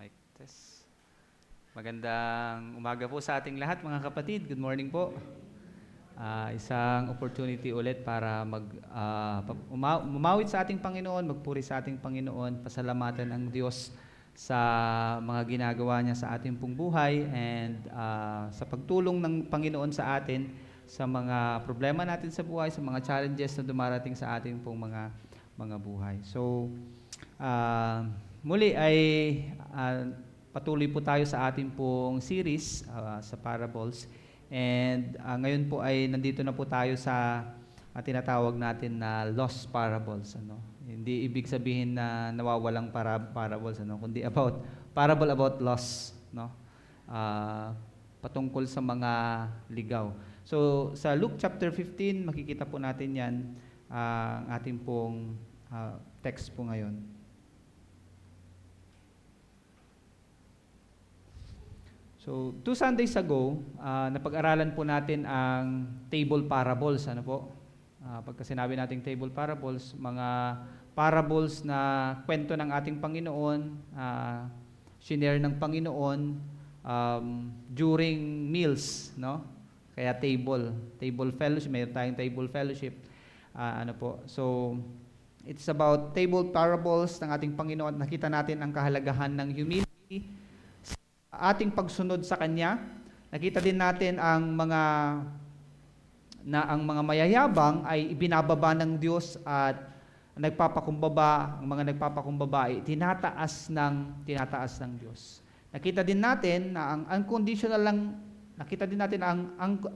Mic test. Magandang umaga po sa ating lahat mga kapatid. Good morning po. Isang opportunity ulit para umawit sa ating Panginoon, magpuri sa ating Panginoon, pasalamatan ang Diyos sa mga ginagawa niya sa ating pong buhay and sa pagtulong ng Panginoon sa atin sa mga problema natin sa buhay, sa mga challenges na dumarating sa ating pong mga buhay. So, muli ay patuloy po tayo sa ating pong series sa parables. And ngayon po ay nandito na po tayo sa tinatawag natin na lost parables. Hindi ibig sabihin na nawawalang parables, kundi parable about loss, patungkol sa mga ligaw. So sa Luke chapter 15, makikita po natin yan, ang ating pong text po ngayon. So, 2 Sundays ago, napag-aralan po natin ang table parables. Pagka sinabi nating table parables, mga parables na kwento ng ating Panginoon, shinare ng Panginoon during meals, Kaya table fellowship, mayroon tayong table fellowship. So, it's about table parables ng ating Panginoon. Nakita natin ang kahalagahan ng humility, ating pagsunod sa Kanya. Nakita din natin ang mga mayayabang ay ibinababa ng Diyos at ang mga nagpapakumbaba ay tinataas ng Diyos. Nakita din natin na ang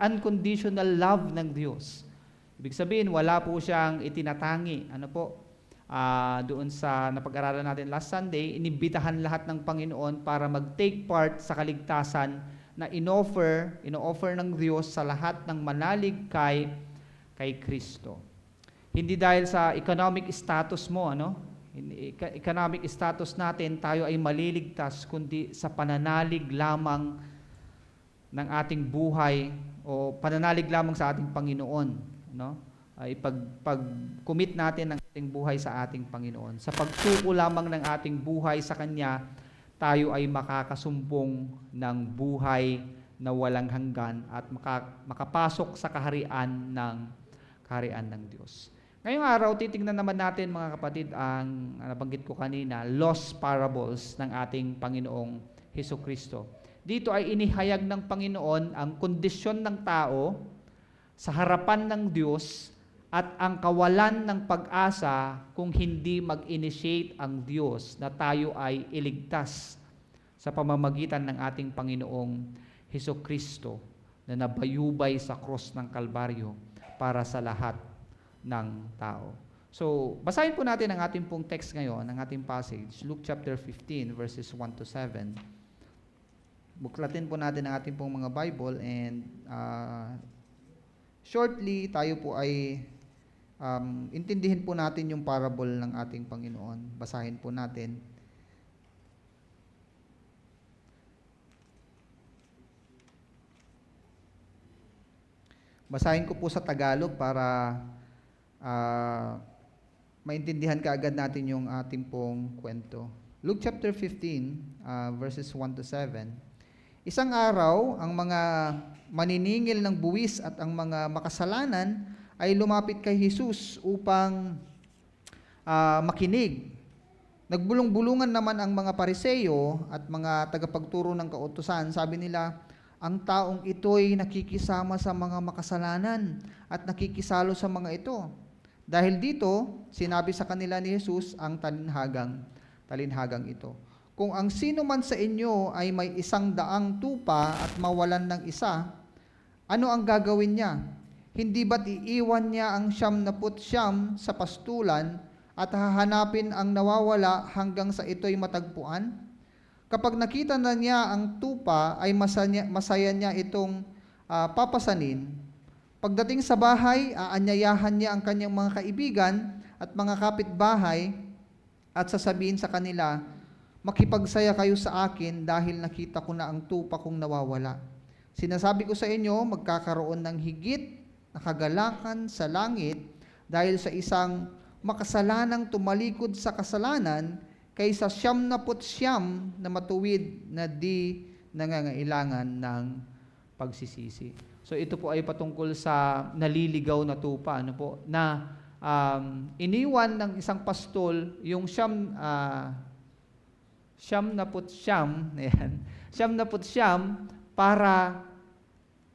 unconditional love ng Diyos. Ibig sabihin, wala po siyang itinatangi. doon sa napag-aralan natin last Sunday, inibitahan lahat ng Panginoon para mag-take part sa kaligtasan na ino-offer ng Diyos sa lahat ng manalig kay Kristo. Hindi dahil sa economic status mo, economic status natin, tayo ay maliligtas, kundi sa pananalig lamang ng ating buhay o pananalig lamang sa ating Panginoon, ay pag-commit natin ang ating buhay sa ating Panginoon. Sa pagsuko lamang ng ating buhay sa Kanya, tayo ay makakasumpong ng buhay na walang hanggan at makapasok sa kaharian ng Diyos. Ngayong araw, titingnan naman natin mga kapatid ang nabanggit ko kanina, lost parables ng ating Panginoong Hesukristo. Dito ay inihayag ng Panginoon ang kondisyon ng tao sa harapan ng Diyos at ang kawalan ng pag-asa kung hindi mag-initiate ang Diyos na tayo ay iligtas sa pamamagitan ng ating Panginoong Hesukristo na nabayubay sa cross ng Kalbaryo para sa lahat ng tao. So, basahin po natin ang ating pong text ngayon, ang ating passage, Luke chapter 15 verses 1 to 7. Buklatin po natin ang ating pong mga Bible and shortly tayo po ay intindihin po natin yung parable ng ating Panginoon. Basahin po natin. Basahin ko po sa Tagalog para maintindihan kaagad natin yung ating pong kwento. Luke chapter 15 verses 1 to 7. Isang araw, ang mga maniningil ng buwis at ang mga makasalanan ay lumapit kay Jesus upang makinig. Nagbulong-bulungan naman ang mga Pariseo at mga tagapagturo ng kautusan. Sabi nila, ang taong ito'y nakikisama sa mga makasalanan at nakikisalo sa mga ito. Dahil dito, sinabi sa kanila ni Jesus ang talinhagang ito. Kung ang sino man sa inyo ay may 100 tupa at mawalan ng isa, ano ang gagawin niya? Hindi ba't iiwan niya ang 99 sa pastulan at hahanapin ang nawawala hanggang sa ito'y matagpuan? Kapag nakita na niya ang tupa, ay masaya niya itong papasanin. Pagdating sa bahay, aanyayahan niya ang kanyang mga kaibigan at mga kapitbahay at sasabihin sa kanila, makipagsaya kayo sa akin dahil nakita ko na ang tupa kong nawawala. Sinasabi ko sa inyo, magkakaroon ng higit na kagalakan sa langit dahil sa isang makasalanang tumalikod sa kasalanan kaysa 99 na matuwid na di nangangailangan ng pagsisisi. So ito po ay patungkol sa naliligaw na tupa, na iniwan ng isang pastol yung 99 para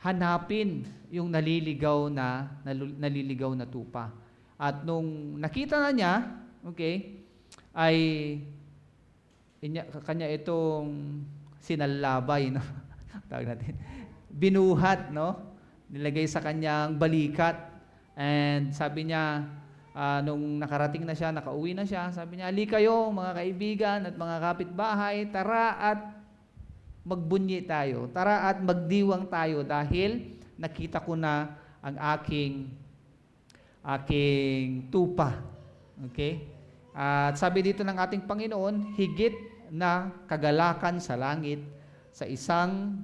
hanapin yung naliligaw na tupa. At nung nakita na niya, ay kanya itong sinalabay, tawag natin. Binuhat, nilagay sa kanyang balikat. And sabi niya, nung nakarating na siya, nakauwi na siya, sabi niya, "Ali kayo, mga kaibigan at mga kapitbahay, tara at magbunyi tayo. Tara at magdiwang tayo dahil nakita ko na ang aking tupa." At sabi dito ng ating Panginoon, higit na kagalakan sa langit sa isang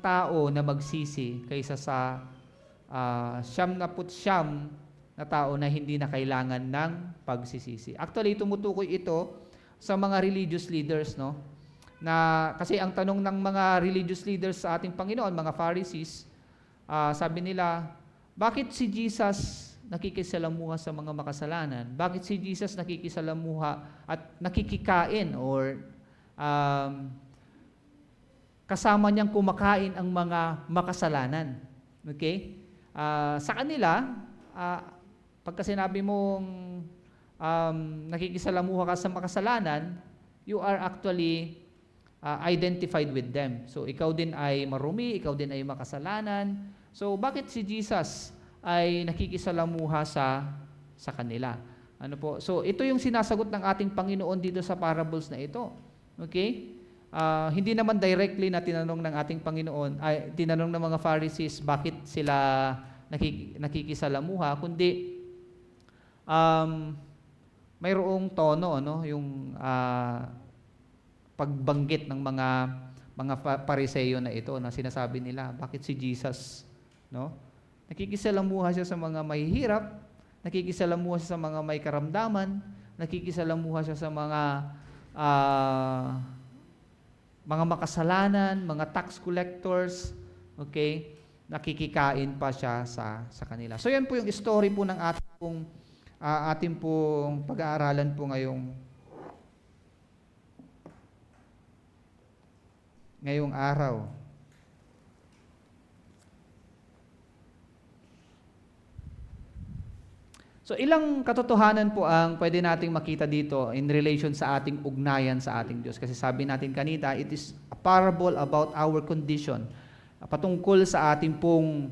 tao na magsisi kaysa sa 99 na tao na hindi na kailangan ng pagsisisi. Actually, tumutukoy ito sa mga religious leaders, na kasi ang tanong ng mga religious leaders sa ating Panginoon, mga Pharisees, sabi nila, bakit si Jesus nakikisalamuha sa mga makasalanan? Bakit si Jesus nakikisalamuha at nakikikain or kasama niyang kumakain ang mga makasalanan? Sa kanila, pagka sinabi mong nakikisalamuha ka sa makasalanan, you are actually identified with them. So, ikaw din ay marumi, ikaw din ay makasalanan. So, bakit si Jesus ay nakikisalamuha sa sa kanila. Ano po? So, ito yung sinasagot ng ating Panginoon dito sa parables na ito. Okay? Hindi naman directly na tinanong ng ating Panginoon, tinanong ng mga Pharisees bakit sila nakikisalamuha, kundi mayroong tono, no? Yung pagbanggit ng mga Pariseo na ito na sinasabi nila, bakit si Jesus, no? Nakikisalamuha siya sa mga mahihirap, nakikisalamuha siya sa mga may karamdaman, nakikisalamuha siya sa mga makasalanan, mga tax collectors, okay? Nakikikain pa siya sa kanila. So yan po yung story po ng ating pong pag-aaralan po ngayong araw. So ilang katotohanan po ang pwede nating makita dito in relation sa ating ugnayan sa ating Diyos. Kasi sabi natin kanina, it is a parable about our condition. Patungkol sa ating pong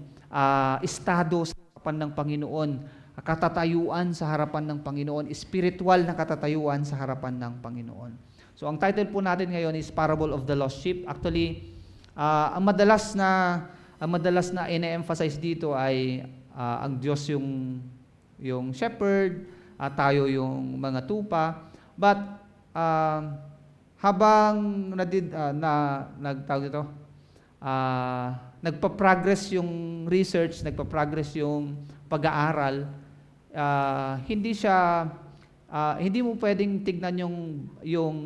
estado sa harapan ng Panginoon, katatayuan sa harapan ng Panginoon, spiritual na katatayuan sa harapan ng Panginoon. So ang title po natin ngayon is Parable of the Lost Sheep. Actually, ang madalas na ine-emphasize dito ay ang Diyos yung shepherd, tayo yung mga tupa. But habang nagpa-progress yung research, nagpa-progress yung pag-aaral, hindi mo pwedeng tignan yung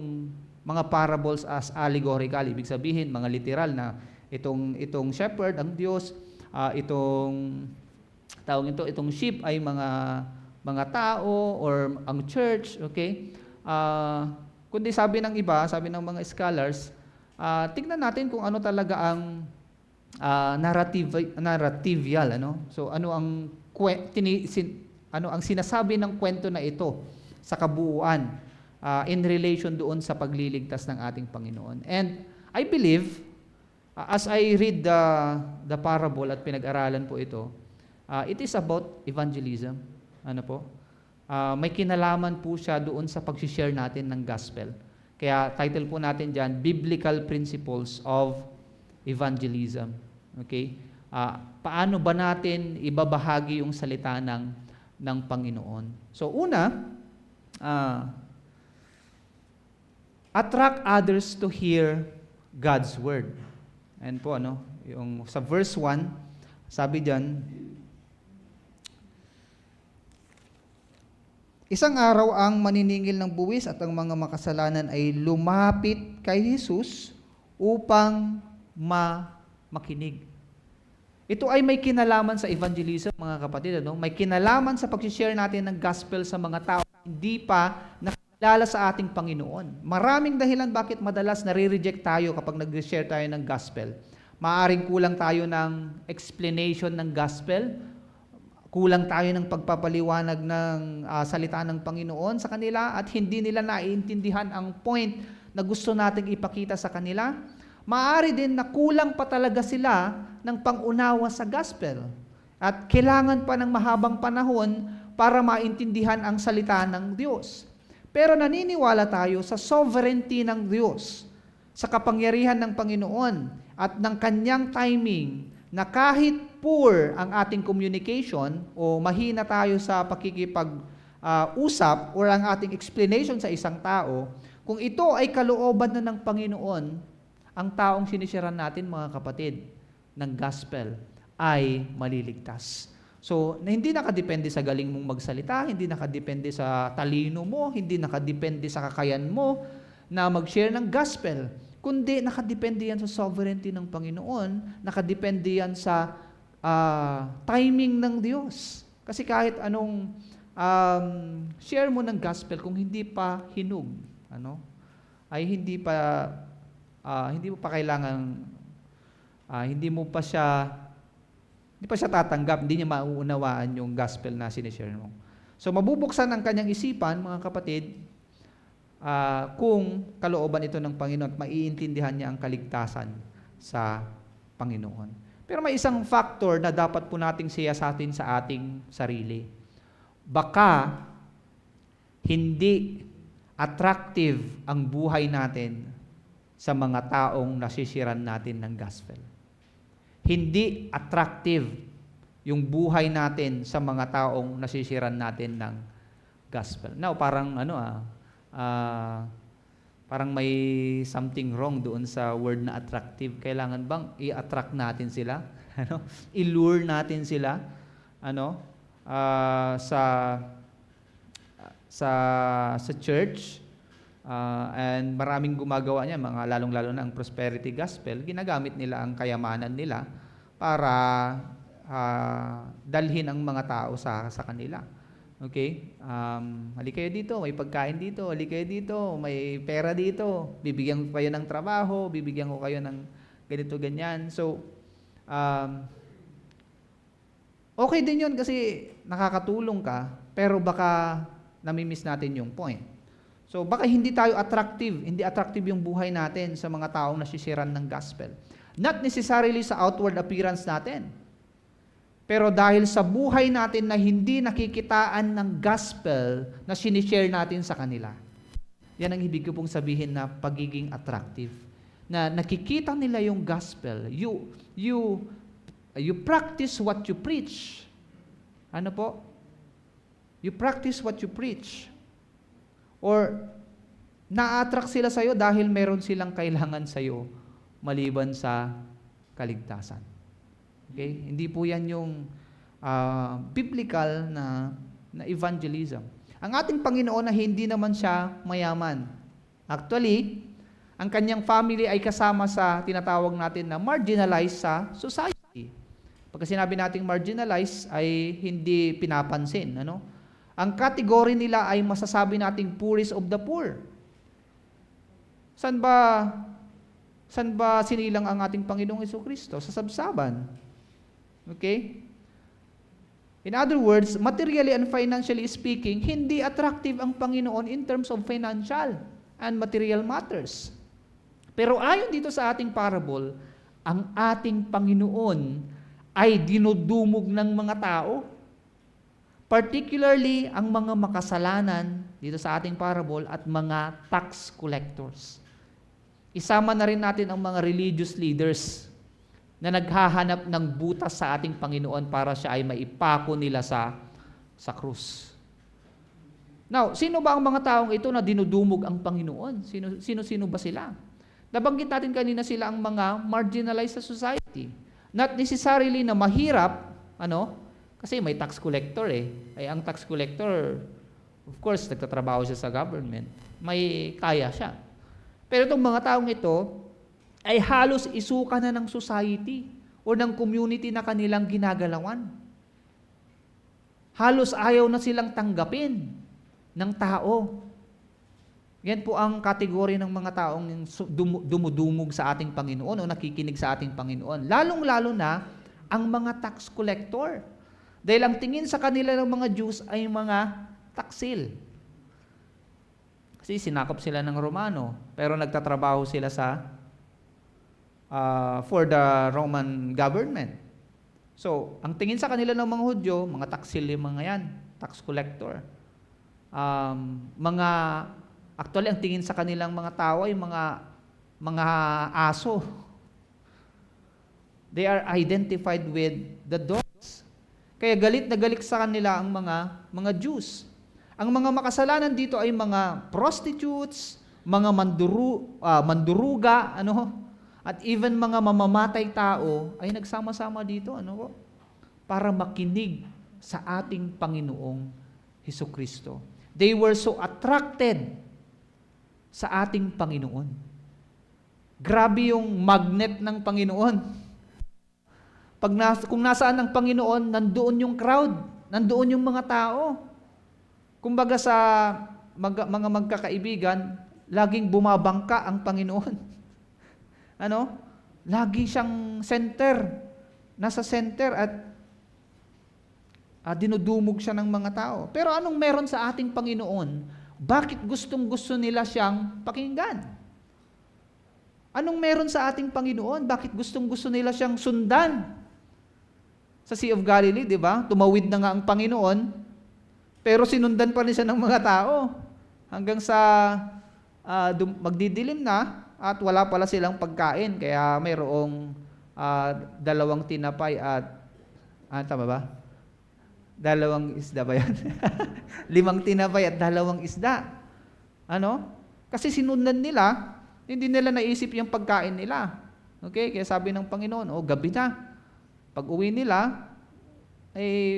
mga parables as allegorical. Ibig sabihin, mga literal na itong shepherd, ang Diyos, itong sheep ay mga tao or ang church, okay? Kundi sabi ng iba, sabi ng mga scholars, tignan natin kung ano talaga ang narratival, ano? So ano ang sinasabi ng kwento na ito sa kabuuan in relation doon sa pagliligtas ng ating Panginoon. And I believe, as I read the parable at pinag-aralan po ito, it is about evangelism. Ano po? May kinalaman po siya doon sa pag-share natin ng gospel. Kaya title po natin dyan, Biblical Principles of Evangelism. Okay? Paano ba natin ibabahagi yung salita ng Panginoon? So una, attract others to hear God's word. Ayan po, ano? Yung sa verse 1, sabi diyan, isang araw ang maniningil ng buwis at ang mga makasalanan ay lumapit kay Jesus upang makinig. Ito ay may kinalaman sa evangelism, mga kapatid. Ano? May kinalaman sa pag-share natin ng gospel sa mga tao hindi pa nakilala sa ating Panginoon. Maraming dahilan bakit madalas nare-reject tayo kapag nag-share tayo ng gospel. Maaring kulang tayo ng explanation ng gospel, kulang tayo ng pagpapaliwanag ng salita ng Panginoon sa kanila at hindi nila naiintindihan ang point na gusto nating ipakita sa kanila. Maaari din na kulang pa talaga sila ng pangunawa sa gospel at kailangan pa ng mahabang panahon para maintindihan ang salita ng Diyos. Pero naniniwala tayo sa sovereignty ng Diyos, sa kapangyarihan ng Panginoon at ng kanyang timing na kahit poor ang ating communication o mahina tayo sa pakikipag-usap or ang ating explanation sa isang tao, kung ito ay kalooban na ng Panginoon, ang taong sinisharan natin, mga kapatid, ng gospel ay maliligtas. So, hindi nakadepende sa galing mong magsalita, hindi nakadepende sa talino mo, hindi nakadepende sa kakayan mo na mag-share ng gospel, kundi nakadepende yan sa sovereignty ng Panginoon, nakadepende yan sa timing ng Diyos. Kasi kahit anong share mo ng gospel, kung hindi pa hinug, ay hindi mo pa kailangan, hindi pa siya tatanggap, hindi niya mauunawaan yung gospel na sinishare mo. So mabubuksan ang kanyang isipan, mga kapatid, kung kalooban ito ng Panginoon at maiintindihan niya ang kaligtasan sa Panginoon. Pero may isang factor na dapat po nating siyasatin sa ating sarili. baka hindi attractive ang buhay natin sa mga taong nasisiran natin ng gospel. Hindi attractive yung buhay natin sa mga taong nasisiran natin ng gospel. Now, parang parang may something wrong doon sa word na attractive. Kailangan bang i-attract natin sila? I-lure natin sila sa church? And maraming gumagawa niya, mga lalong-lalo na ang prosperity gospel, ginagamit nila ang kayamanan nila para dalhin ang mga tao sa kanila. Okay? Halika kayo dito, may pagkain dito, halika kayo dito, may pera dito, bibigyan ko kayo ng trabaho, bibigyan ko kayo ng ganito, ganyan. So, okay din yun kasi nakakatulong ka, pero baka namimiss natin yung point. So, baka hindi attractive yung buhay natin sa mga taong nasisiran ng gospel. Not necessarily sa outward appearance natin, pero dahil sa buhay natin na hindi nakikitaan ng gospel na sinishare natin sa kanila. Yan ang ibig ko pong sabihin na pagiging attractive. Na nakikita nila yung gospel. You practice what you preach. Ano po? You practice what you preach. Or na-attract sila sa'yo dahil meron silang kailangan sa'yo maliban sa kaligtasan. Okay? Hindi po yan yung biblical na evangelism. Ang ating Panginoon na hindi naman siya mayaman. Actually, ang kanyang family ay kasama sa tinatawag natin na marginalized sa society. Pagka sinabi nating marginalized ay hindi pinapansin. Ang category nila ay masasabi nating poorest of the poor. San ba sinilang ang ating Panginoong Jesucristo? Sa sabsaban. Okay? In other words, materially and financially speaking, hindi attractive ang Panginoon in terms of financial and material matters. Pero ayon dito sa ating parable, ang ating Panginoon ay dinudumog ng mga tao. Particularly ang mga makasalanan dito sa ating parable at mga tax collectors. Isama na rin natin ang mga religious leaders na naghahanap ng butas sa ating Panginoon para siya ay maipako nila sa krus. Now, sino ba ang mga taong ito na dinudumog ang Panginoon? Sino ba sila? Nabanggit natin kanina sila ang mga marginalized sa society. Not necessarily na mahirap, kasi may tax collector Ay ang tax collector, of course, nagtatrabaho siya sa government. May kaya siya. Pero itong mga taong ito, ay halos isuka na ng society o ng community na kanilang ginagalawan. Halos ayaw na silang tanggapin ng tao. Yan po ang kategory ng mga taong dumudumog sa ating Panginoon o nakikinig sa ating Panginoon. Lalong-lalo na ang mga tax collector. Dahil ang tingin sa kanila ng mga Jews ay mga taksil. Kasi sinakop sila ng Romano, pero nagtatrabaho sila for the Roman government. So, ang tingin sa kanila ng mga Hudyo, mga taksil yung mga yan, tax collector. Actually, ang tingin sa kanilang mga tao ay mga aso. They are identified with the dogs. Kaya galit na galit sa kanila ang mga Jews. Ang mga makasalanan dito ay mga prostitutes, mga manduruga, at even mga mamamatay tao ay nagsama-sama dito, para makinig sa ating Panginoong Hesukristo. They were so attracted sa ating Panginoon. Grabe yung magnet ng Panginoon. Kung nasaan ang Panginoon, nandoon yung crowd, nandoon yung mga tao. Kumbaga sa mga magkakaibigan, laging bumabangka ang Panginoon. Lagi siyang center. Nasa center at dinudumog siya ng mga tao. Pero anong meron sa ating Panginoon? Bakit gustong-gusto nila siyang pakinggan? Anong meron sa ating Panginoon? Bakit gustong-gusto nila siyang sundan? Sa Sea of Galilee, di ba? Tumawid na nga ang Panginoon. Pero sinundan pa rin siya ng mga tao hanggang sa magdidilim na at wala pala silang pagkain. Kaya mayroong 2 tinapay at, tama ba? 2 isda ba yan? 5 tinapay at 2 isda. Ano? Kasi sinundan nila, hindi nila naisip yung pagkain nila. Okay? Kaya sabi ng Panginoon, gabi na. Pag uwi nila,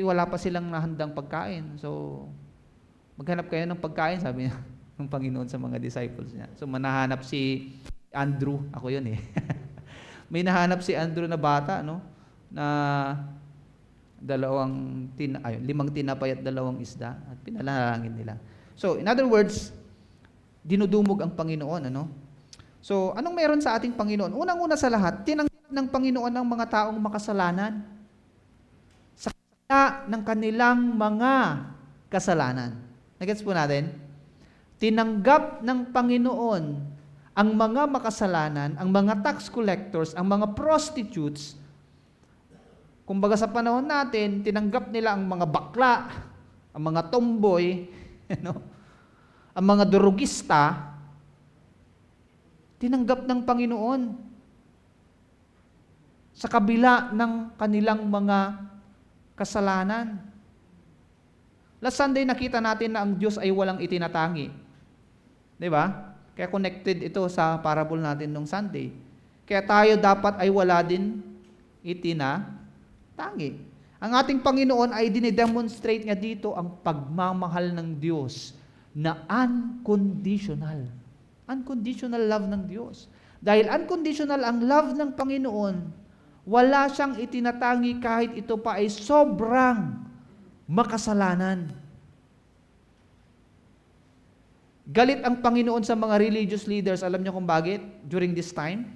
wala pa silang nahandang pagkain. So, maghanap kayo ng pagkain, sabi niya ng Panginoon sa mga disciples niya. So, manahanap si Andrew. Ako yun eh. May nahanap si Andrew na bata, no? Na 5 tinapay at 2 isda at pinalangin nila. So, in other words, dinudumog ang Panginoon, ano? So, anong meron sa ating Panginoon? Unang-una sa lahat, tinanggap ng Panginoon ang mga taong makasalanan sa kabila ng kanilang mga kasalanan. Nagets po natin? Tinanggap ng Panginoon ang mga makasalanan, ang mga tax collectors, ang mga prostitutes. Kumbaga sa panahon natin, tinanggap nila ang mga bakla, ang mga tomboy, ang mga durugista, tinanggap ng Panginoon sa kabila ng kanilang mga kasalanan. Last Sunday nakita natin na ang Diyos ay walang itinatangi. 'Di ba? Kaya connected ito sa parable natin nung Sunday. Kaya tayo dapat ay wala din itinatangi. Ang ating Panginoon ay dinedemonstrate niya dito ang pagmamahal ng Diyos na unconditional. Unconditional love ng Diyos. Dahil unconditional ang love ng Panginoon, wala siyang itinatangi kahit ito pa ay sobrang makasalanan. Galit ang Panginoon sa mga religious leaders. Alam niyo kung bakit? During this time?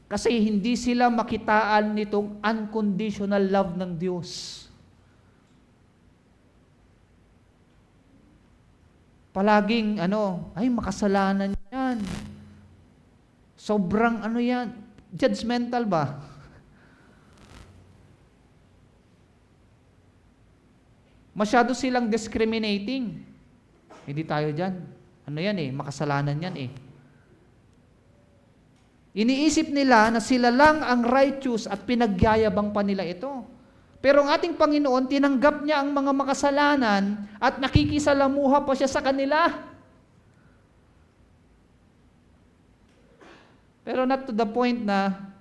Kasi hindi sila makitaan nitong unconditional love ng Diyos. Palaging, makasalanan yan. Sobrang yan. Judgmental ba? Masyado silang discriminating. Hindi tayo dyan. Makasalanan yan eh. Iniisip nila na sila lang ang righteous at pinagyayabang pa nila ito. Pero ang ating Panginoon, tinanggap niya ang mga makasalanan at nakikisalamuha pa siya sa kanila. Pero not to the point na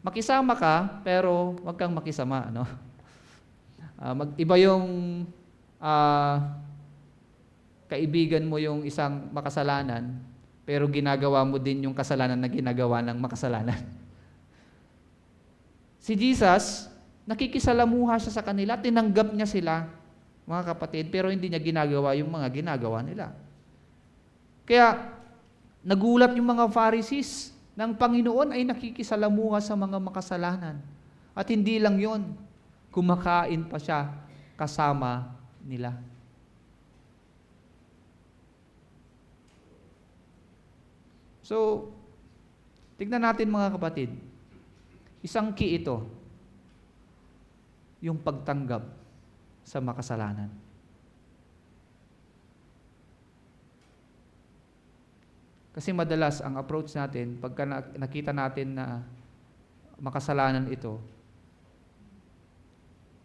makisama ka, pero wag kang makisama. Iba yung kaibigan mo yung isang makasalanan, pero ginagawa mo din yung kasalanan na ginagawa ng makasalanan. Si Jesus, nakikisalamuha siya sa kanila, tinanggap niya sila, mga kapatid, pero hindi niya ginagawa yung mga ginagawa nila. Kaya, nagulat yung mga Pharisees ng Panginoon ay nakikisalamuha sa mga makasalanan. At hindi lang yon, kumakain pa siya kasama nila. So, tignan natin mga kapatid, isang key ito, yung pagtanggap sa makasalanan. Kasi madalas ang approach natin, pagka nakita natin na makasalanan ito,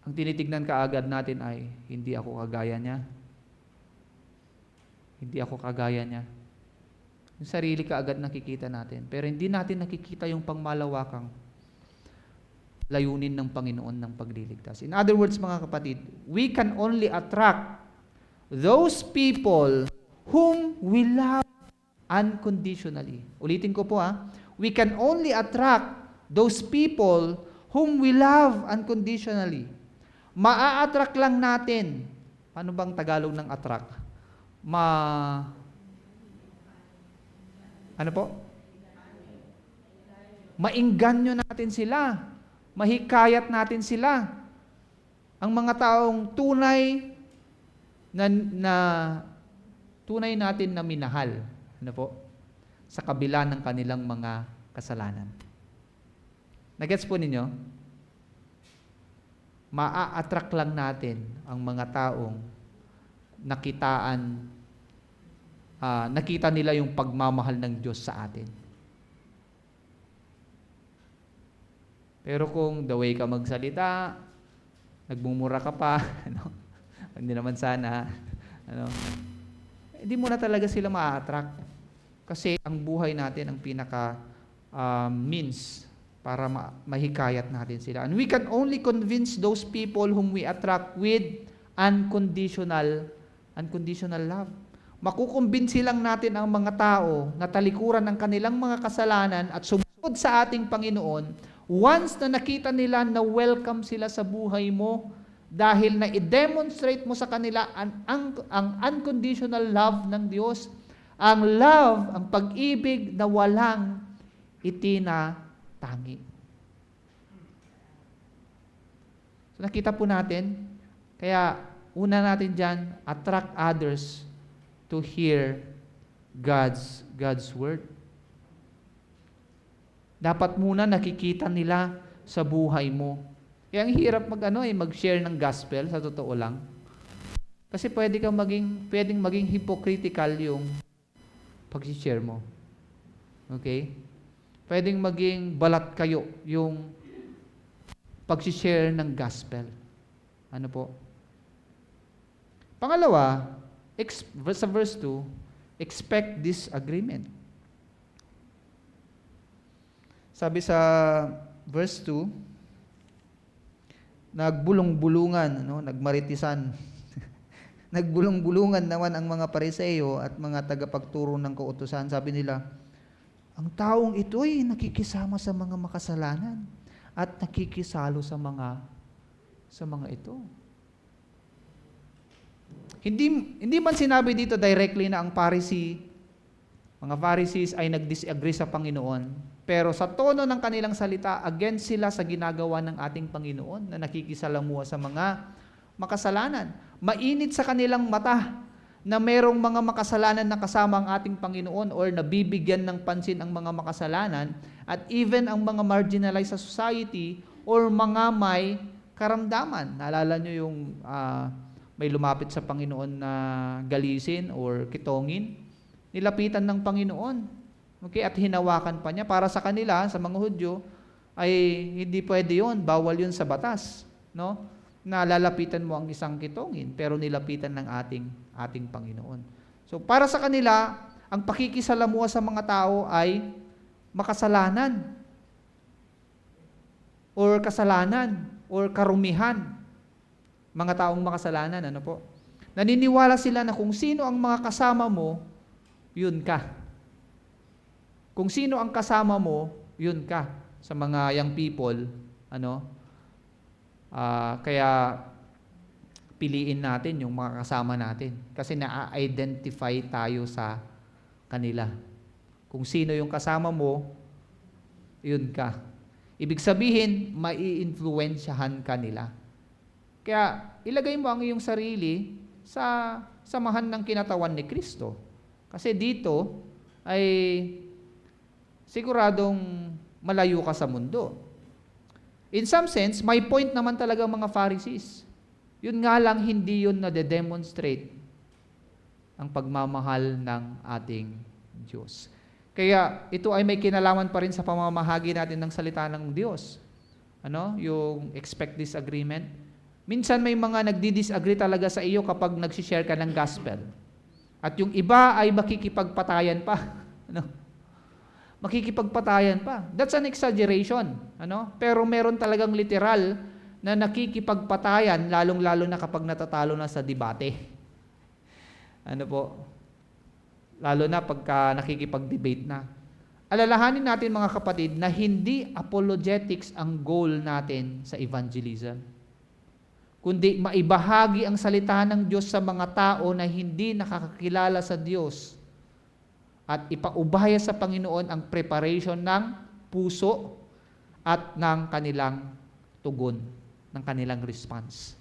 ang tinitignan kaagad natin ay, hindi ako kagaya niya. Hindi ako kagaya niya. Yung sarili kaagad nakikita natin. Pero hindi natin nakikita yung pangmalawakang layunin ng Panginoon ng pagliligtas. In other words, mga kapatid, we can only attract those people whom we love unconditionally. Ulitin ko po we can only attract those people whom we love unconditionally. Maa-attract lang natin. Paano bang Tagalog ng attract? Maingganyo natin sila. Mahikayat natin sila. Ang mga taong tunay tunay natin na minahal. Sa kabila ng kanilang mga kasalanan. Nagets po ninyo? Maa-attract lang natin ang mga taong nakita nila yung pagmamahal ng Diyos sa atin. Pero kung the way ka magsalita, nagmumura ka pa, hindi naman sana, hindi mo na talaga sila ma-attract. Kasi ang buhay natin ang pinaka means para mahikayat natin sila. And we can only convince those people whom we attract with unconditional love. Makukumbinsi lang natin ang mga tao na talikuran ng kanilang mga kasalanan at sumunod sa ating Panginoon once na nakita nila na welcome sila sa buhay mo dahil na i-demonstrate mo sa kanila ang unconditional love ng Diyos. Ang love, ang pag-ibig na walang itinatangi. So nakita po natin, kaya una natin dyan, attract others to hear God's word. Dapat muna nakikita nila sa buhay mo. Kaya ang hirap mag-share ng gospel, sa totoo lang. Kasi pwedeng maging hypocritical yung pag-share mo. Okay? Pwedeng maging balat kayo yung pag-share ng gospel. Ano po? Pangalawa, sa verse 2, expect disagreement. Sabi sa verse 2, nagbulong-bulungan, nagmaritisan. Nagbulong-bulungan naman ang mga Pariseo at mga tagapagturo ng kautusan. Sabi nila, ang taong ito'y nakikisama sa mga makasalanan at nakikisalo sa mga ito. Hindi man sinabi dito directly na ang mga Pharisees ay nag-disagree sa Panginoon, pero sa tono ng kanilang salita, against sila sa ginagawa ng ating Panginoon na nakikisalamuha sa mga makasalanan. Mainit sa kanilang mata na merong mga makasalanan na kasama ang ating Panginoon or nabibigyan ng pansin ang mga makasalanan at even ang mga marginalized sa society or mga may karamdaman. Naalala nyo yung may lumapit sa Panginoon na galisin or kitongin? Nilapitan ng Panginoon. Okay, at hinawakan pa niya. Para sa kanila, sa mga Hudyo, ay hindi pwede yun. Bawal yun sa batas. No? Na lalapitan mo ang isang kitongin, pero nilapitan ng ating Panginoon. So, para sa kanila, ang pakikisalamuha sa mga tao ay makasalanan or kasalanan or karumihan. Mga taong makasalanan, ano po? Naniniwala sila na kung sino ang mga kasama mo, yun ka. Kung sino ang kasama mo, yun ka. Sa mga young people, kaya piliin natin yung mga kasama natin. Kasi na-identify tayo sa kanila. Kung sino yung kasama mo, yun ka. Ibig sabihin, mai-influensyahan ka nila. Kaya ilagay mo ang iyong sarili sa samahan ng kinatawan ni Kristo. Kasi dito ay siguradong malayo ka sa mundo. In some sense, may point naman talaga mga Pharisees. Yun nga lang, hindi yun na-demonstrate ang pagmamahal ng ating Diyos. Kaya ito ay may kinalaman pa rin sa pamamahagi natin ng salita ng Diyos. Yung expect disagreement. Minsan may mga nagdi-disagree talaga sa iyo kapag nagsishare ka ng gospel. At yung iba ay makikipagpatayan pa. Makikipagpatayan pa. That's an exaggeration. Pero meron talagang literal na nakikipagpatayan, lalong-lalo na kapag natatalo na sa debate. Lalo na pagka nakikipag-debate na. Alalahanin natin mga kapatid na hindi apologetics ang goal natin sa evangelism. Kundi maibahagi ang salita ng Diyos sa mga tao na hindi nakakakilala sa Diyos at ipaubaya sa Panginoon ang preparation ng puso at ng kanilang tugon, ng kanilang response.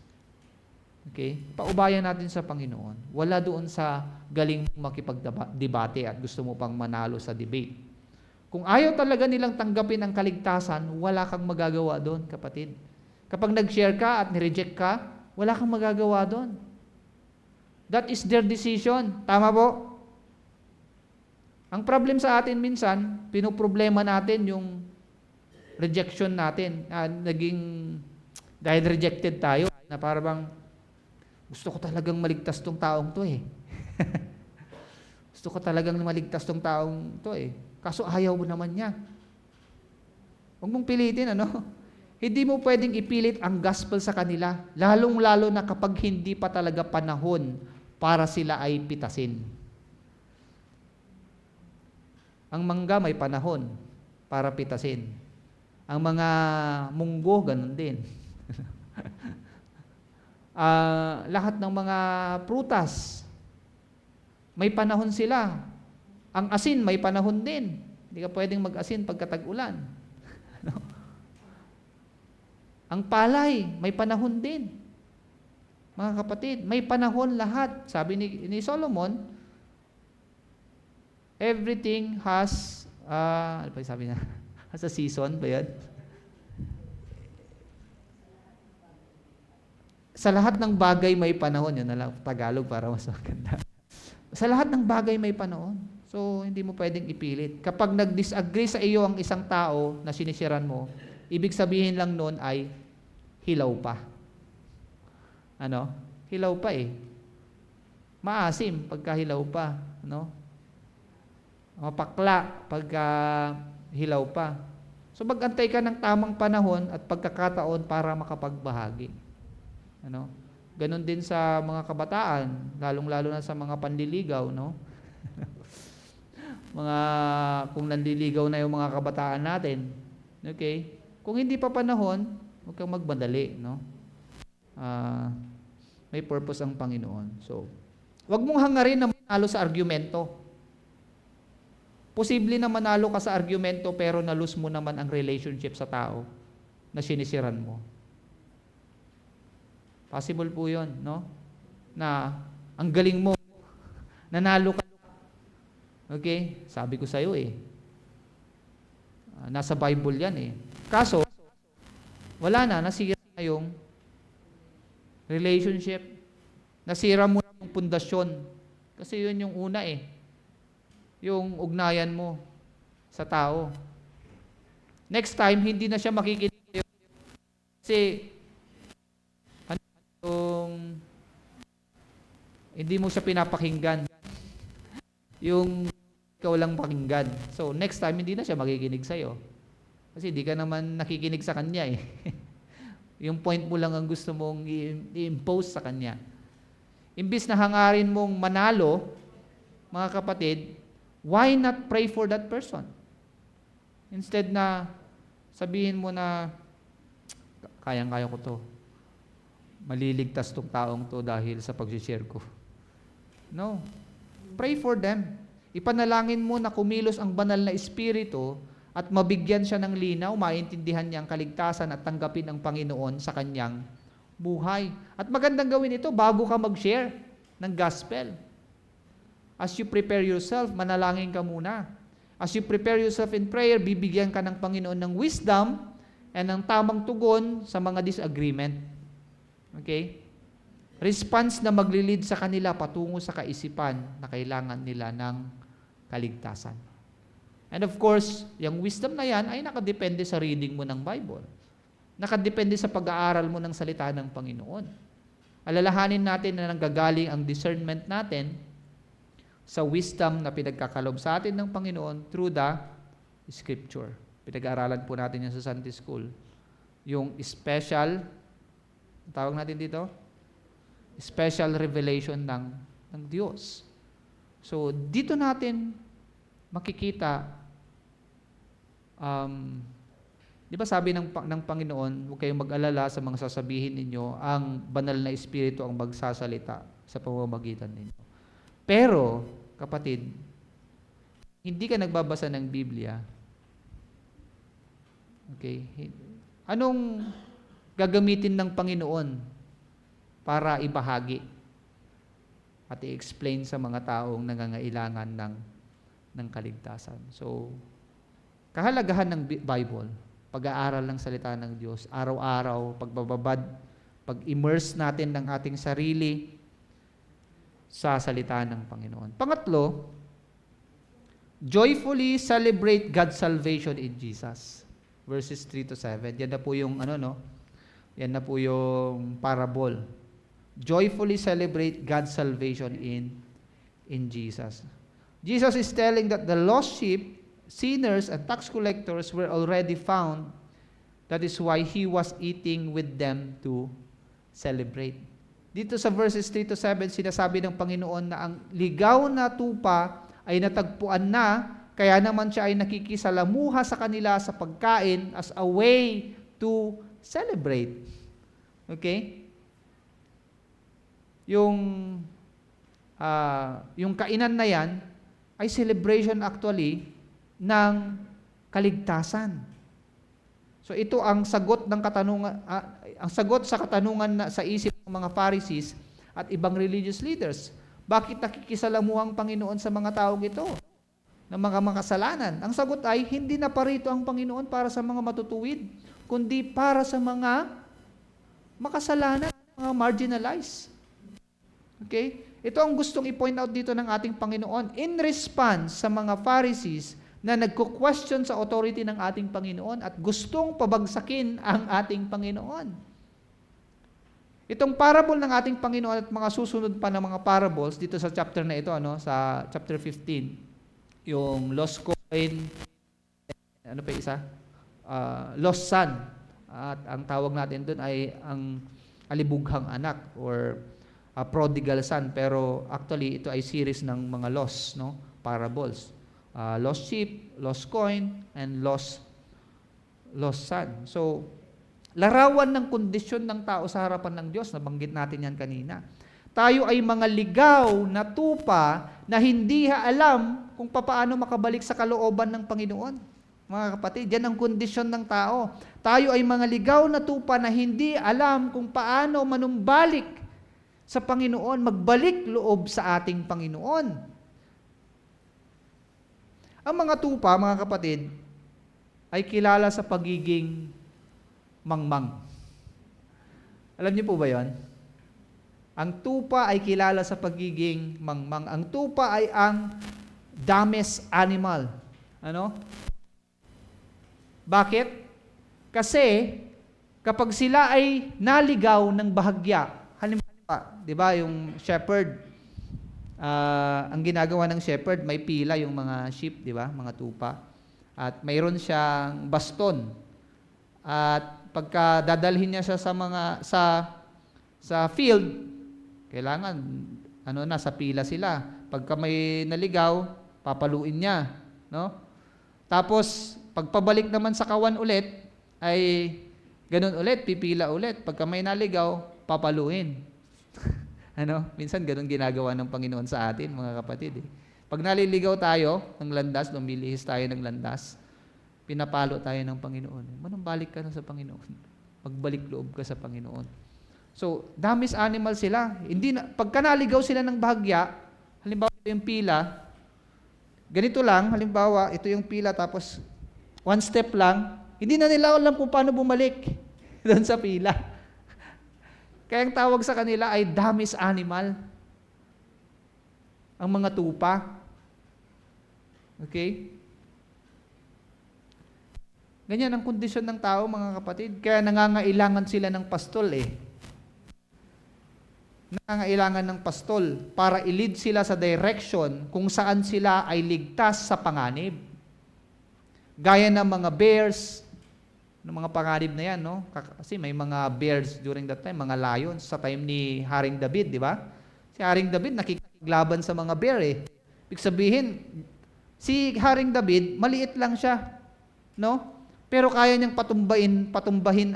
Okay? Paubayan natin sa Panginoon. Wala doon sa galing makipagdebate at gusto mo pang manalo sa debate. Kung ayaw talaga nilang tanggapin ang kaligtasan, wala kang magagawa doon, kapatid. Kapag nag-share ka at nireject ka, wala kang magagawa doon. That is their decision. Tama po? Ang problem sa atin minsan, pinoproblema natin yung rejection natin. Dahil rejected tayo, na parang gusto ko talagang maligtas tong taong to eh. Gusto ko talagang maligtas tong taong to eh. Kaso ayaw mo naman niya. Huwag mong pilitin, ano? Hindi mo pwedeng ipilit ang gospel sa kanila, lalong-lalo na kapag hindi pa talaga panahon para sila ay pitasin. Ang mangga may panahon para pitasin. Ang mga munggo, ganun din. Lahat ng mga prutas, may panahon sila. Ang asin, may panahon din. Hindi ka pwedeng mag-asin pagkatag-ulan. Ang palay, may panahon din. Mga kapatid, may panahon lahat. Sabi ni Solomon, everything has, ano pa yung sabi niya? Has a season ba yan? Sa lahat ng bagay may panahon. Yun na lang, Tagalog para mas maganda. Sa lahat ng bagay may panahon. So, hindi mo pwedeng ipilit. Kapag nag-disagree sa iyo ang isang tao na sinisiran mo, ibig sabihin lang noon ay hilaw pa. Ano? Hilaw pa eh. Maasim pagka hilaw pa. No? Mapakla pagka hilaw pa. So, mag-antay ka ng tamang panahon at pagkakataon para makapagbahagi. Ano? Ganon din sa mga kabataan, lalong-lalo na sa mga panliligaw, no? Kung nanliligaw na yung mga kabataan natin, okay? Kung hindi pa panahon, huwag kang magmadali, no? May purpose ang Panginoon. So, huwag mong hangarin na manalo sa argumento. Posible na manalo ka sa argumento pero na-lose mo naman ang relationship sa tao na sinisiran mo. Possible po yun, no? Na ang galing mo, nanalo ka. Okay? Sabi ko sa'yo eh. Nasa Bible yan eh. Kaso, wala na, nasira na yung relationship. Nasira mo na yung pundasyon. Kasi yun yung una eh. Yung ugnayan mo sa tao. Next time, hindi na siya makikinig sa'yo. Kasi, hindi mo siya pinapakinggan. Yung ikaw lang pakinggan. So, next time, hindi na siya makikinig sa'yo. Kasi hindi ka naman nakikinig sa kanya eh. Yung point mo lang ang gusto mong i-impose sa kanya. Imbis na hangarin mong manalo, mga kapatid, why not pray for that person? Instead na sabihin mo na, kayang-kaya ko to. Maliligtas tong taong to dahil sa pag-share ko. No. Pray for them. Ipanalangin mo na kumilos ang banal na espiritu at mabigyan siya ng linaw, maintindihan niya ang kaligtasan at tanggapin ang Panginoon sa kanyang buhay. At magandang gawin ito bago ka mag-share ng gospel. As you prepare yourself, manalangin ka muna. As you prepare yourself in prayer, bibigyan ka ng Panginoon ng wisdom and ng tamang tugon sa mga disagreement. Okay? Response na maglilid sa kanila patungo sa kaisipan na kailangan nila ng kaligtasan. And of course, yung wisdom na yan ay nakadepende sa reading mo ng Bible. Nakadepende sa pag-aaral mo ng salita ng Panginoon. Alalahanin natin na nanggagaling ang discernment natin sa wisdom na pinagkakalob sa atin ng Panginoon through the Scripture. Pinag-aaralan po natin yan sa Sunday School. Yung special, tawag natin dito? Special revelation ng Diyos. So, dito natin makikita, di ba sabi ng Panginoon, huwag kayong mag-alala sa mga sasabihin ninyo, ang banal na Espiritu ang magsasalita sa pamamagitan ninyo. Pero, kapatid, hindi ka nagbabasa ng Biblia. Okay? Anong gagamitin ng Panginoon para ibahagi at i-explain sa mga taong nangangailangan ng kaligtasan? So, kahalagahan ng Bible, pag-aaral ng salita ng Diyos, araw-araw, pagbababad, pag-immerse natin ng ating sarili sa salita ng Panginoon. Pangatlo, joyfully celebrate God's salvation in Jesus. Verses 3 to 7. Yan na po yung Yan na po yung parable. Joyfully celebrate God's salvation in Jesus. Jesus is telling that the lost sheep, sinners, and tax collectors were already found. That is why He was eating with them to celebrate. Dito sa verses 3 to 7, sinasabi ng Panginoon na ang ligaw na tupa ay natagpuan na, kaya naman siya ay nakikisalamuha sa kanila sa pagkain as a way to celebrate. Okay? Yung kainan na yan ay celebration actually ng kaligtasan. So ito ang sagot ng katanungan, ang sagot sa katanungan sa isip ng mga Pharisees at ibang religious leaders. Bakit nakikisalamuha ang Panginoon sa mga taong ito ng mga makasalanan? Ang sagot ay, hindi na parito ang Panginoon para sa mga matutuwid, kundi para sa mga makasalanan, mga marginalized. Okay? Ito ang gustong i-point out dito ng ating Panginoon in response sa mga Pharisees na nagko-question sa authority ng ating Panginoon at gustong pabagsakin ang ating Panginoon. Itong parable ng ating Panginoon at mga susunod pa ng mga parables dito sa chapter na ito, sa chapter 15, yung lost coin, lost son, at ang tawag natin doon ay ang alibughang anak or prodigal son, pero actually ito ay series ng mga lost, parables. Lost sheep, lost coin, and lost son. So, larawan ng kondisyon ng tao sa harapan ng Diyos, nabanggit natin yan kanina. Tayo ay mga ligaw na tupa na hindi alam kung paano makabalik sa kalooban ng Panginoon. Mga kapatid, yan ang kondisyon ng tao. Tayo ay mga ligaw na tupa na hindi alam kung paano manumbalik sa Panginoon, magbalik loob sa ating Panginoon. Ang mga tupa, mga kapatid, ay kilala sa pagiging mangmang. Alam niyo po ba yon? Ang tupa ay kilala sa pagiging mangmang. Ang tupa ay ang dumbest animal. Bakit? Kasi kapag sila ay naligaw ng bahagya, halimbawa, di ba, yung shepherd, ang ginagawa ng shepherd, may pila yung mga sheep, di ba, mga tupa. At mayroon siyang baston. At pagka dadalhin niya siya sa field, kailangan sa pila sila. Pagka may naligaw, papaluin niya, Tapos pagpabalik naman sa kawan ulit, ay ganun ulit, pipila ulit. Pagka may naligaw, papaluin. Minsan ganun ginagawa ng Panginoon sa atin, mga kapatid. Pag naliligaw tayo ng landas, lumilihis tayo ng landas, pinapalo tayo ng Panginoon. Manumbalik ka na sa Panginoon. Magbalik loob ka sa Panginoon. So, dumbest animal sila. Pagka naligaw sila ng bahagya, halimbawa ito yung pila, ganito lang, halimbawa, ito yung pila, tapos one step lang, hindi na nila alam kung paano bumalik doon sa pila. Kaya ang tawag sa kanila ay dumbest animal. Ang mga tupa. Okay? Ganyan ang kondisyon ng tao, mga kapatid. Kaya nangangailangan sila ng pastol Nangangailangan ng pastol para i-lead sila sa direction kung saan sila ay ligtas sa panganib. Gaya ng mga bears, ng mga panganib na yan, Kasi may mga bears during that time, mga lions, sa time ni Haring David, di ba? Si Haring David nakikiglaban sa mga bear Ibig sabihin, si Haring David, maliit lang siya, Pero kaya niyang patumbahin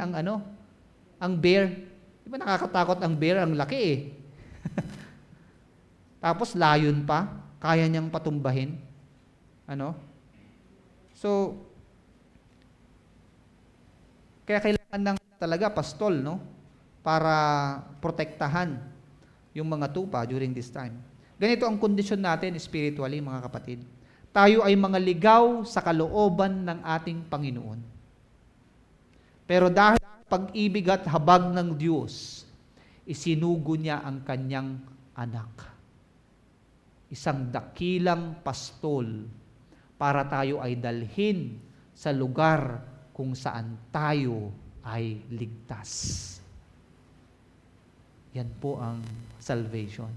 ang bear. Di ba nakakatakot ang bear? Ang laki Tapos lion pa, kaya niyang patumbahin. So, kaya kailangan ng talaga pastol, para protektahan yung mga tupa during this time. Ganito ang kondisyon natin spiritually, mga kapatid. Tayo ay mga ligaw sa kalooban ng ating Panginoon. Pero dahil pag-ibig at habag ng Diyos, isinugo niya ang kanyang anak. isang dakilang pastol para tayo ay dalhin sa lugar kung saan tayo ay ligtas. Yan po ang salvation.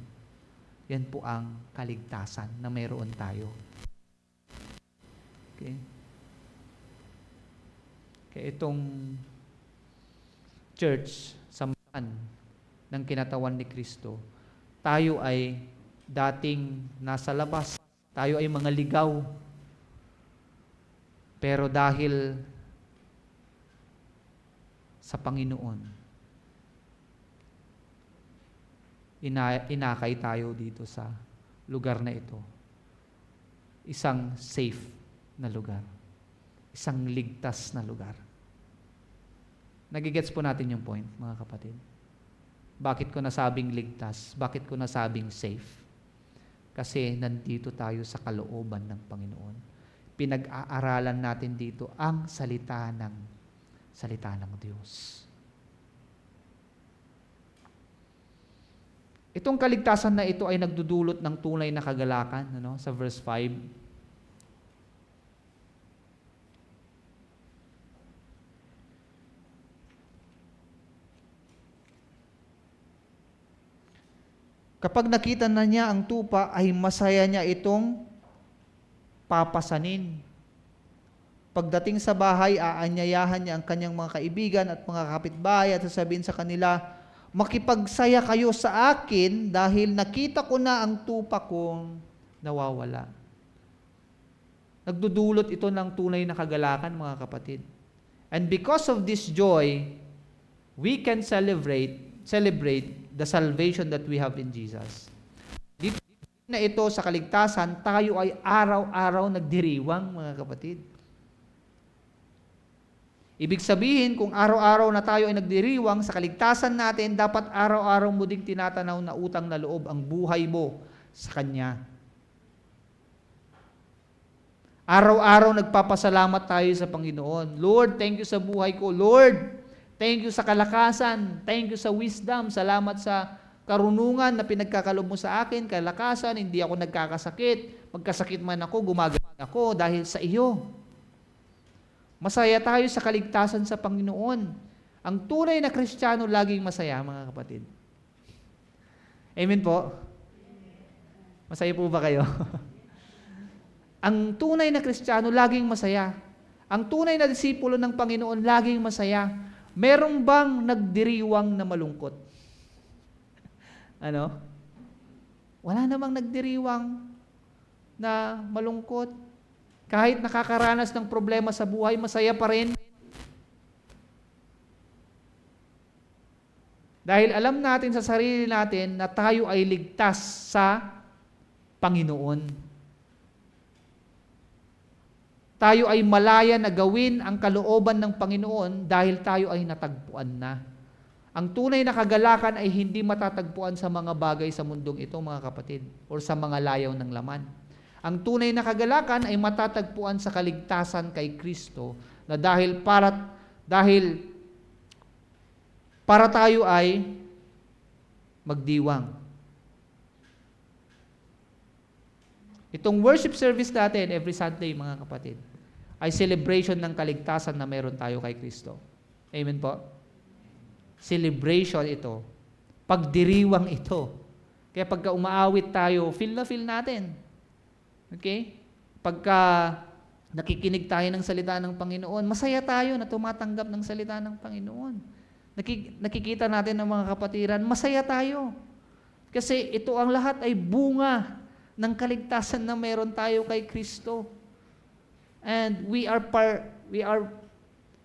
Yan po ang kaligtasan na mayroon tayo. Okay? Kaya itong church, samahan ng kinatawan ni Kristo, tayo ay dating nasa labas, tayo ay mga ligaw. Pero dahil sa Panginoon, inakay tayo dito sa lugar na ito. Isang safe na lugar. Isang ligtas na lugar. Nagigets po natin yung point, mga kapatid. Bakit ko nasabing ligtas? Bakit ko nasabing safe? Kasi nandito tayo sa kalooban ng Panginoon. Pinag-aaralan natin dito ang salita ng Diyos. Itong kaligtasan na ito ay nagdudulot ng tunay na kagalakan, sa verse 5. Kapag nakita na niya ang tupa, ay masaya niya itong papasanin. Pagdating sa bahay, aanyayahan niya ang kanyang mga kaibigan at mga kapitbahay at sasabihin sa kanila, makipagsaya kayo sa akin dahil nakita ko na ang tupa kong nawawala. Nagdudulot ito ng tunay na kagalakan, mga kapatid. And because of this joy, we can celebrate the salvation that we have in Jesus. Dito na ito sa kaligtasan, tayo ay araw-araw nagdiriwang, mga kapatid. Ibig sabihin, kung araw-araw na tayo ay nagdiriwang sa kaligtasan natin, dapat araw-araw mo ding tinatanaw na utang na loob ang buhay mo sa Kanya. Araw-araw nagpapasalamat tayo sa Panginoon. Lord, thank you sa buhay ko. Lord, thank you sa kalakasan. Thank you sa wisdom. Salamat sa karunungan na pinagkakalob mo sa akin. Kalakasan, hindi ako nagkakasakit. Magkasakit man ako, gumagaling ako dahil sa iyo. Masaya tayo sa kaligtasan sa Panginoon. Ang tunay na Kristiyano laging masaya, mga kapatid. Amen po? Masaya po ba kayo? Ang tunay na Kristiyano laging masaya. Ang tunay na disipulo ng Panginoon laging masaya. Merong bang nagdiriwang na malungkot? Wala namang nagdiriwang na malungkot. Kahit nakakaranas ng problema sa buhay, masaya pa rin. Dahil alam natin sa sarili natin na tayo ay ligtas sa Panginoon. Tayo ay malaya na gawin ang kalooban ng Panginoon dahil tayo ay natagpuan na. Ang tunay na kagalakan ay hindi matatagpuan sa mga bagay sa mundong ito, mga kapatid, o sa mga layaw ng laman. Ang tunay na kagalakan ay matatagpuan sa kaligtasan kay Kristo na dahil para tayo ay magdiwang. Itong worship service natin every Sunday, mga kapatid, ay celebration ng kaligtasan na meron tayo kay Kristo. Amen po? Celebration ito. Pagdiriwang ito. Kaya pagka umaawit tayo, feel na feel natin. Okay? Pagka nakikinig tayo ng salita ng Panginoon, masaya tayo na tumatanggap ng salita ng Panginoon. Nakikita natin ng mga kapatiran, masaya tayo. Kasi ito ang lahat ay bunga ng kaligtasan na meron tayo kay Kristo. And we are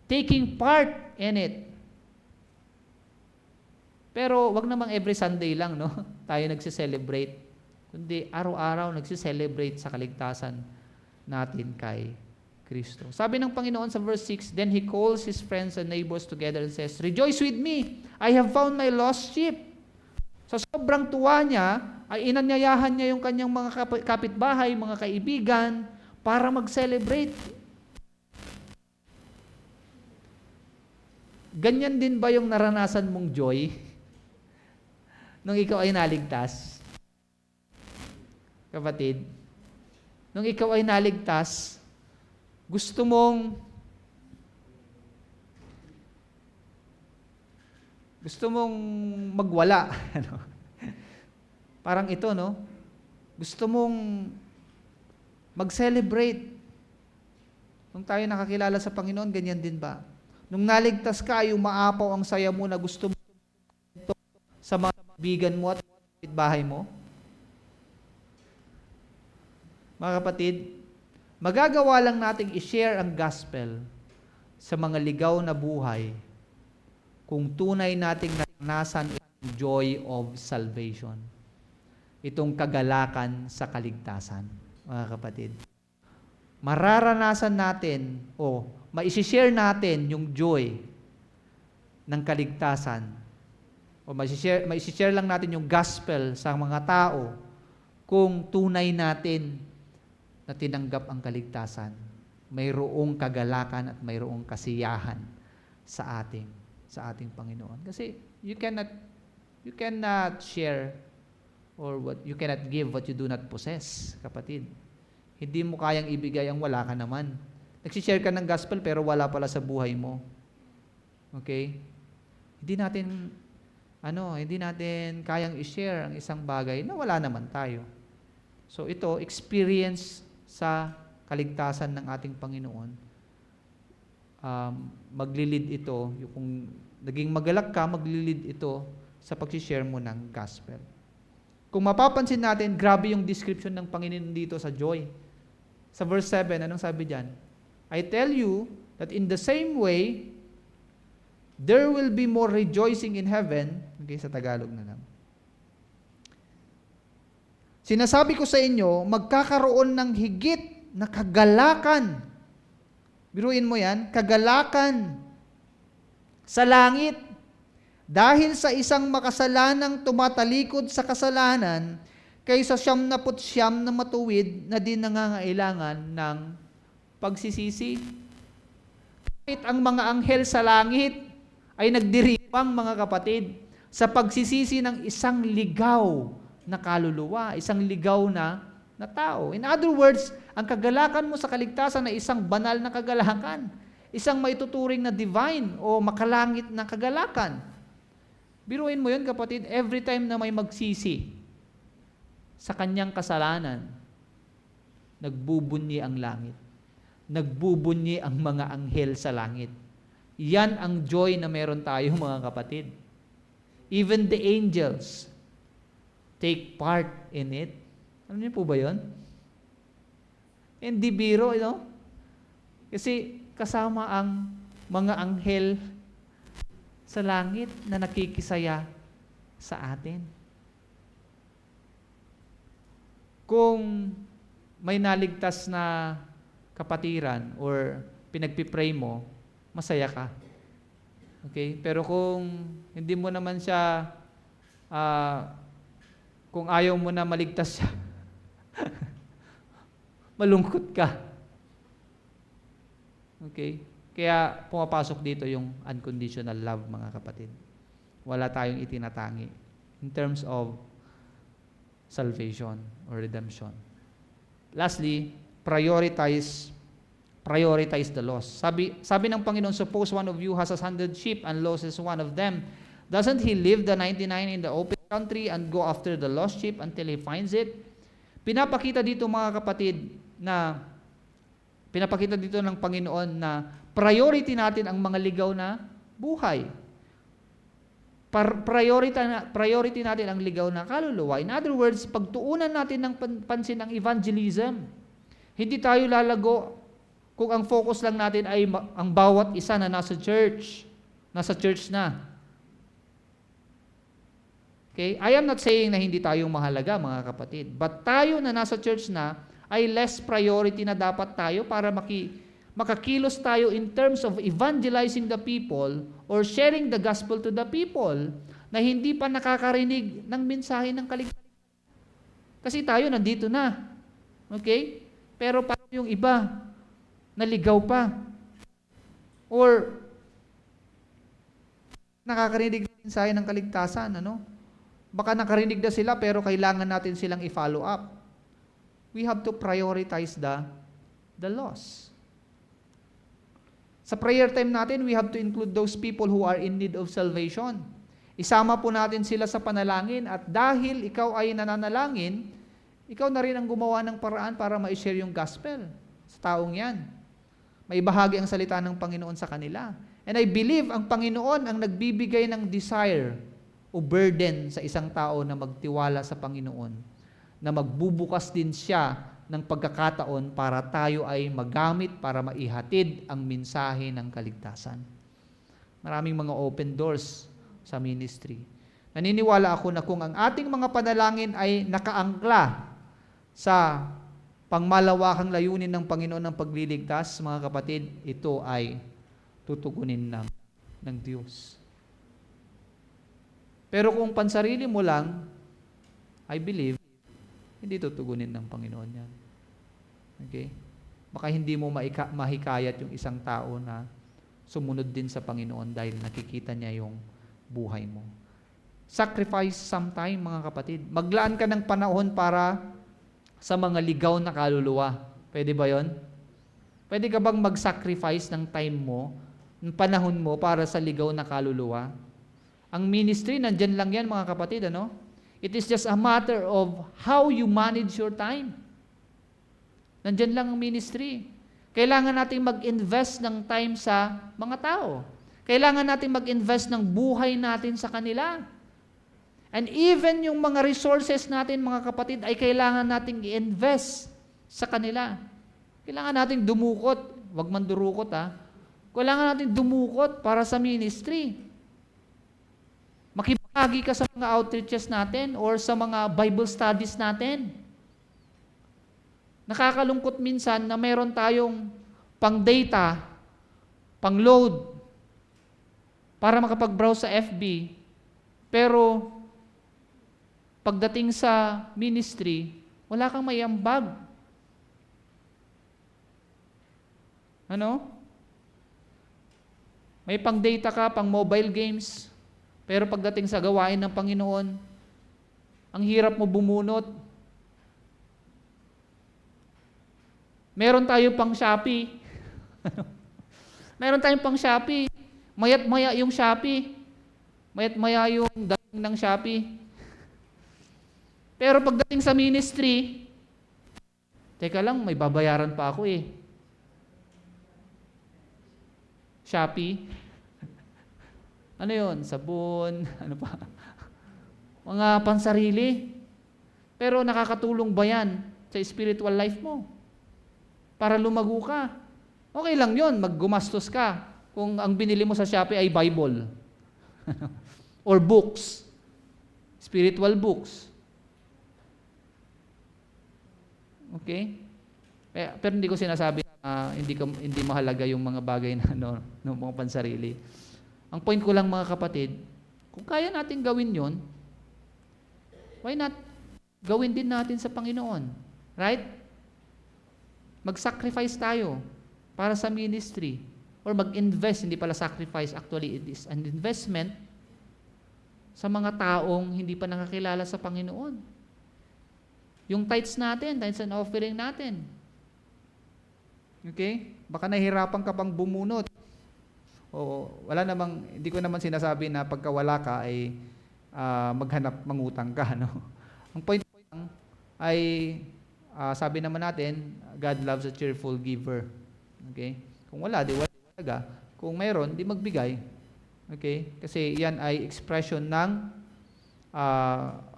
taking part in it. Pero wag namang every Sunday lang, tayo nagse-celebrate. Kundi araw-araw nagse-celebrate sa kaligtasan natin kay Kristo. Sabi ng Panginoon sa verse 6, then He calls His friends and neighbors together and says, rejoice with me, I have found my lost sheep. Sa sobrang tuwa niya, ay inanyayahan niya yung kanyang mga kapitbahay, mga kaibigan, para mag-celebrate. Ganyan din ba yung naranasan mong joy nung ikaw ay naligtas? kapatid, nung ikaw ay naligtas, gusto mong magwala. Ano? Parang ito, no? Gusto mong mag-celebrate. Nung tayo nakakilala sa Panginoon, ganyan din ba? Nung naligtas ka, yung maapaw ang saya mo na gusto mo sa mga kaibigan mo at bahay mo? Mga kapatid, magagawa lang nating i-share ang gospel sa mga ligaw na buhay kung tunay nating naranasan ang joy of salvation. Itong kagalakan sa kaligtasan, mga kapatid. Mararanasan natin o maisishare natin yung joy ng kaligtasan o maisishare lang natin yung gospel sa mga tao kung tunay natin na tinanggap ang kaligtasan. Mayroong kagalakan at mayroong kasiyahan sa ating Panginoon. Kasi you cannot share or you cannot give what you do not possess, kapatid. Hindi mo kayang ibigay ang wala ka naman. Nagsishare ka ng gospel pero wala pala sa buhay mo. Okay? Hindi natin kayang i-share ang isang bagay na wala naman tayo. So ito, experience sa kaligtasan ng ating Panginoon. Maglilid ito, kung naging magalak ka, maglilid ito sa pag-share mo ng gospel. Kung mapapansin natin, grabe yung description ng Panginoon dito sa joy. Sa verse 7, anong sabi diyan? I tell you that in the same way, there will be more rejoicing in heaven. Okay, sa Tagalog na lang. Sinasabi ko sa inyo, magkakaroon ng higit na kagalakan. Biruin mo yan, kagalakan sa langit. Dahil sa isang makasalanang tumatalikod sa kasalanan, kaysa 99 na matuwid na din nangangailangan ng pagsisisi. Kahit ang mga anghel sa langit ay nagdiriwang, mga kapatid, sa pagsisisi ng isang ligaw na kaluluwa, isang ligaw na tao. In other words, ang kagalakan mo sa kaligtasan ay isang banal na kagalakan, isang maituturing na divine o makalangit na kagalakan. Biruin mo yun, kapatid, every time na may magsisi sa kanyang kasalanan, nagbubunyi ang langit. Nagbubunyi ang mga anghel sa langit. Yan ang joy na meron tayo, mga kapatid. Even the angels take part in it. Alam niyo po ba yun? Hindi biro, Kasi kasama ang mga anghel sa langit na nakikisaya sa atin. Kung may naligtas na kapatiran or pinagpipray mo, masaya ka. Okay? Pero kung hindi mo naman siya, kung ayaw mo na maligtas siya, malungkot ka. Okay? Kaya pumapasok dito yung unconditional love, mga kapatid. Wala tayong itinatangi in terms of salvation or redemption. Lastly, prioritize the lost. Sabi ng Panginoon, suppose one of you has 100 sheep and loses one of them. Doesn't he leave the 99 in the open country and go after the lost sheep until he finds it? Pinapakita dito, mga kapatid, pinapakita dito ng Panginoon na priority natin ang mga ligaw na buhay. Priority natin ang ligaw na kaluluwa. In other words, pagtuunan natin ng pansin ang evangelism. Hindi tayo lalago kung ang focus lang natin ay ang bawat isa na nasa church na. Okay? I am not saying na hindi tayo mahalaga, mga kapatid. But tayo na nasa church na ay less priority na dapat tayo para makakilos tayo in terms of evangelizing the people or sharing the gospel to the people na hindi pa nakakarinig ng mensahe ng kaligtasan. Kasi tayo nandito na. Okay? Pero parang yung iba, naligaw pa. Or nakakarinig ng mensahe ng kaligtasan, Baka nakarinig na sila pero kailangan natin silang i-follow up. we have to prioritize the lost. Sa prayer time natin, we have to include those people who are in need of salvation. Isama po natin sila sa panalangin at dahil ikaw ay nananalangin, ikaw na rin ang gumawa ng paraan para ma-share yung gospel sa taong yan. May bahagi ang salita ng Panginoon sa kanila. And I believe ang Panginoon ang nagbibigay ng desire o burden sa isang tao na magtiwala sa Panginoon, na magbubukas din siya ng pagkakataon para tayo ay magamit para maihatid ang mensahe ng kaligtasan. Maraming mga open doors sa ministry. Naniniwala ako na kung ang ating mga panalangin ay nakaangkla sa pangmalawakang layunin ng Panginoon ng pagliligtas, mga kapatid, ito ay tutugunin ng Diyos. Pero kung pansarili mo lang, I believe, hindi tutugunin ng Panginoon yan. Okay? Baka hindi mo mahikayat yung isang tao na sumunod din sa Panginoon dahil nakikita niya yung buhay mo. Sacrifice sometime, mga kapatid. Maglaan ka ng panahon para sa mga ligaw na kaluluwa. Pwede ba yon? Pwede ka bang mag-sacrifice ng time mo, ng panahon mo para sa ligaw na kaluluwa? Ang ministry, nandyan lang yan, mga kapatid, ano? It is just a matter of how you manage your time. Nandyan lang ang ministry. Kailangan natin mag-invest ng time sa mga tao. Kailangan natin mag-invest ng buhay natin sa kanila. And even yung mga resources natin, mga kapatid, ay kailangan natin i-invest sa kanila. Kailangan natin dumukot. Huwag man durukot, ha? Kailangan natin dumukot para sa ministry. Makibahagi ka sa mga outreaches natin or sa mga Bible studies natin. Nakakalungkot minsan na mayroon tayong pang-data, pang-load, para makapag-browse sa FB, pero pagdating sa ministry, wala kang maiambag. Ano? May pang-data ka, pang-mobile games, pero pagdating sa gawain ng Panginoon, ang hirap mo bumunot. Meron tayo pang Shopee. Meron tayong pang Shopee. Mayat-maya yung Shopee. Mayat-maya yung dating ng Shopee. Pero pagdating sa ministry, teka lang, may babayaran pa ako eh. Shopee. Ano yun? Sabon, ano pa? Mga pansarili. Pero nakakatulong ba yan sa spiritual life mo? Para lumago ka. Okay lang yun, maggumastos ka kung ang binili mo sa Shopee ay Bible. Or books. Spiritual books. Okay? Pero hindi ko sinasabi na hindi mahalaga yung mga bagay na ng mga pansarili. Ang point ko lang, mga kapatid, kung kaya natin gawin yon, why not gawin din natin sa Panginoon? Right? Mag-sacrifice tayo para sa ministry. Or mag-invest, hindi pala sacrifice, actually it is an investment sa mga taong hindi pa nakakilala sa Panginoon. Yung tithes natin, tithes and offering natin. Okay? Baka nahihirapan ka pang bumunot. O wala namang, hindi ko naman sinasabi na pagka wala ka ay maghanap, mangutang ka. No? Ang point ko lang ay, sabi naman natin, God loves a cheerful giver. Okay? Kung wala, di wala talaga. Kung mayroon, di magbigay. Okay? Kasi yan ay expression ng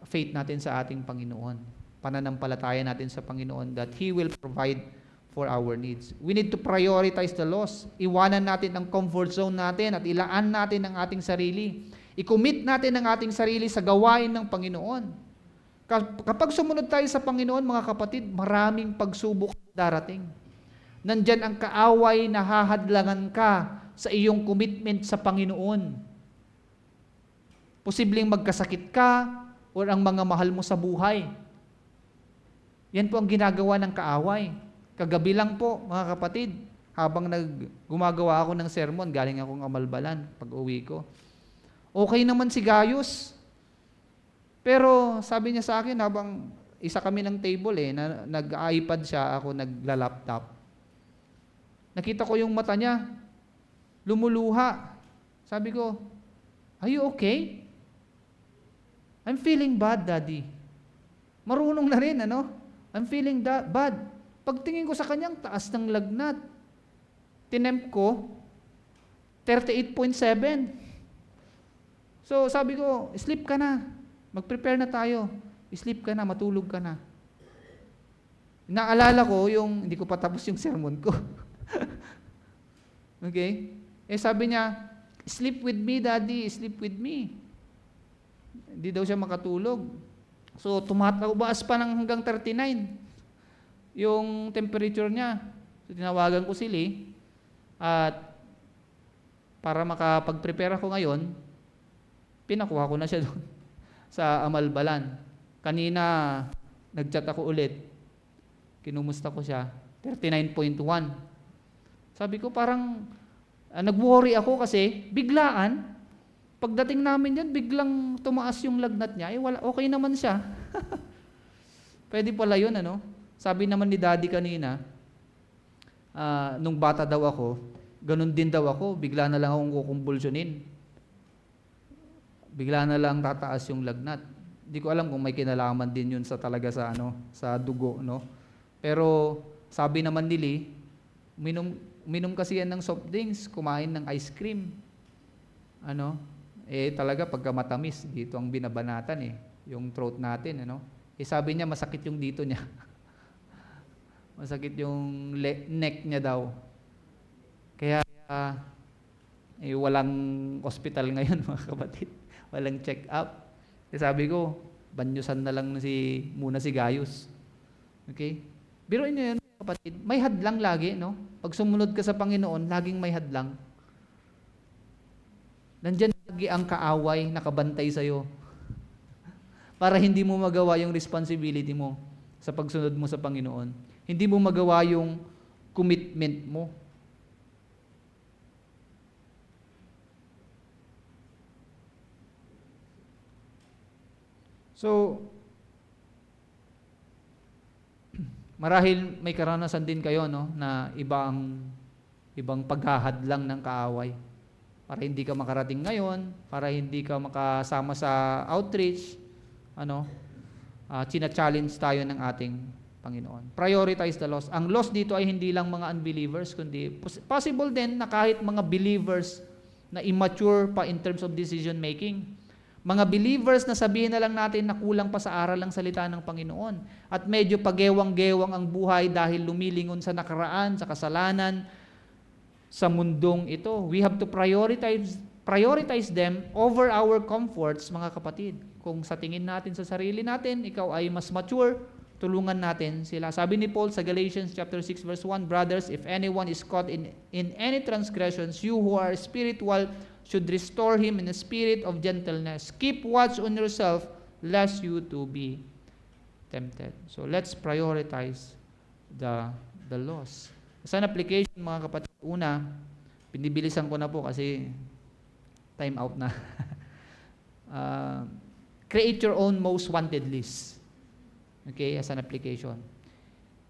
faith natin sa ating Panginoon. Pananampalataya natin sa Panginoon that He will provide for our needs. We need to prioritize the lost. Iwanan natin ang comfort zone natin at ilaan natin ang ating sarili. I-commit natin ang ating sarili sa gawain ng Panginoon. Kapag sumunod tayo sa Panginoon, mga kapatid, maraming pagsubok darating. Nandyan ang kaaway na hahadlangan ka sa iyong commitment sa Panginoon. Posibleng magkasakit ka o ang mga mahal mo sa buhay. Yan po ang ginagawa ng kaaway. Kagabi lang po, mga kapatid, habang gumagawa ako ng sermon, galing akong Amalbalan pag uwi ko. Okay naman si Gaius. Pero sabi niya sa akin, habang isa kami ng table na nag-iPad siya, ako nagla-laptop. Nakita ko yung mata niya, lumuluha. Sabi ko, "Are you okay?" "I'm feeling bad, Daddy." Marunong na rin, "I'm feeling bad." Pagtingin ko sa kanyang taas ng lagnat. Tinemp ko, 38.7. So sabi ko, sleep ka na. Mag-prepare na tayo. Sleep ka na, matulog ka na. Naalala ko hindi ko pa tapos yung sermon ko. Okay? Sabi niya, "Sleep with me, Daddy, sleep with me." Hindi daw siya makatulog. So tumataas pa ng hanggang 39 yung temperature niya. So tinawagan ko si Lee at para makapag-prepare ako ngayon, pinakuha ko na siya doon sa Amalbalan. Kanina, nag-chat ako ulit. Kinumusta ko siya. 39.1. Sabi ko parang, nag-worry ako kasi biglaan, pagdating namin dyan, biglang tumaas yung lagnat niya. Okay naman siya. Pwede pala yun, Sabi naman ni Daddy kanina, nung bata daw ako, ganun din daw ako, bigla na lang akong kukumbulsyonin. Bigla na lang tataas yung lagnat. Hindi ko alam kung may kinalaman din yun sa dugo, Pero sabi naman nila, minom kasi yan ng soft drinks, kumain ng ice cream. Talaga pagka matamis, dito ang binabanatan yung throat natin, sabi niya masakit yung dito niya. Masakit yung neck niya daw. Kaya walang hospital ngayon, mga kapatid. Walang check-up. Sabi ko, banyusan na lang muna si Gaius. Okay? Biruin niyo yun, mga kapatid. May hadlang lagi, Pag sumunod ka sa Panginoon, laging may hadlang. Nandyan lagi ang kaaway nakabantay sa'yo. Para hindi mo magawa yung responsibility mo sa pagsunod mo sa Panginoon. Hindi mo magawa yung commitment mo. So, marahil may karanasan din kayo, na ibang paghahadlang ng kaaway. Para hindi ka makarating ngayon, para hindi ka makasama sa outreach, china-challenge tayo ng ating Panginoon. Prioritize the lost. Ang lost dito ay hindi lang mga unbelievers, kundi possible din na kahit mga believers na immature pa in terms of decision making. Mga believers na sabihin na lang natin na kulang pa sa aral ang salita ng Panginoon at medyo pagewang-gewang ang buhay dahil lumilingon sa nakaraan, sa kasalanan, sa mundong ito. We have to prioritize them over our comforts, mga kapatid. Kung sa tingin natin sa sarili natin, ikaw ay mas mature, tulungan natin sila. Sabi ni Paul sa Galatians chapter 6 verse 1, "Brothers, if anyone is caught in any transgressions, you who are spiritual should restore him in a spirit of gentleness. Keep watch on yourself, lest you too be tempted." So let's prioritize the lost. Sa application, mga kapatid, una, pinibilisan ko na po kasi time out na. Create your own most wanted list. Okay, as an application.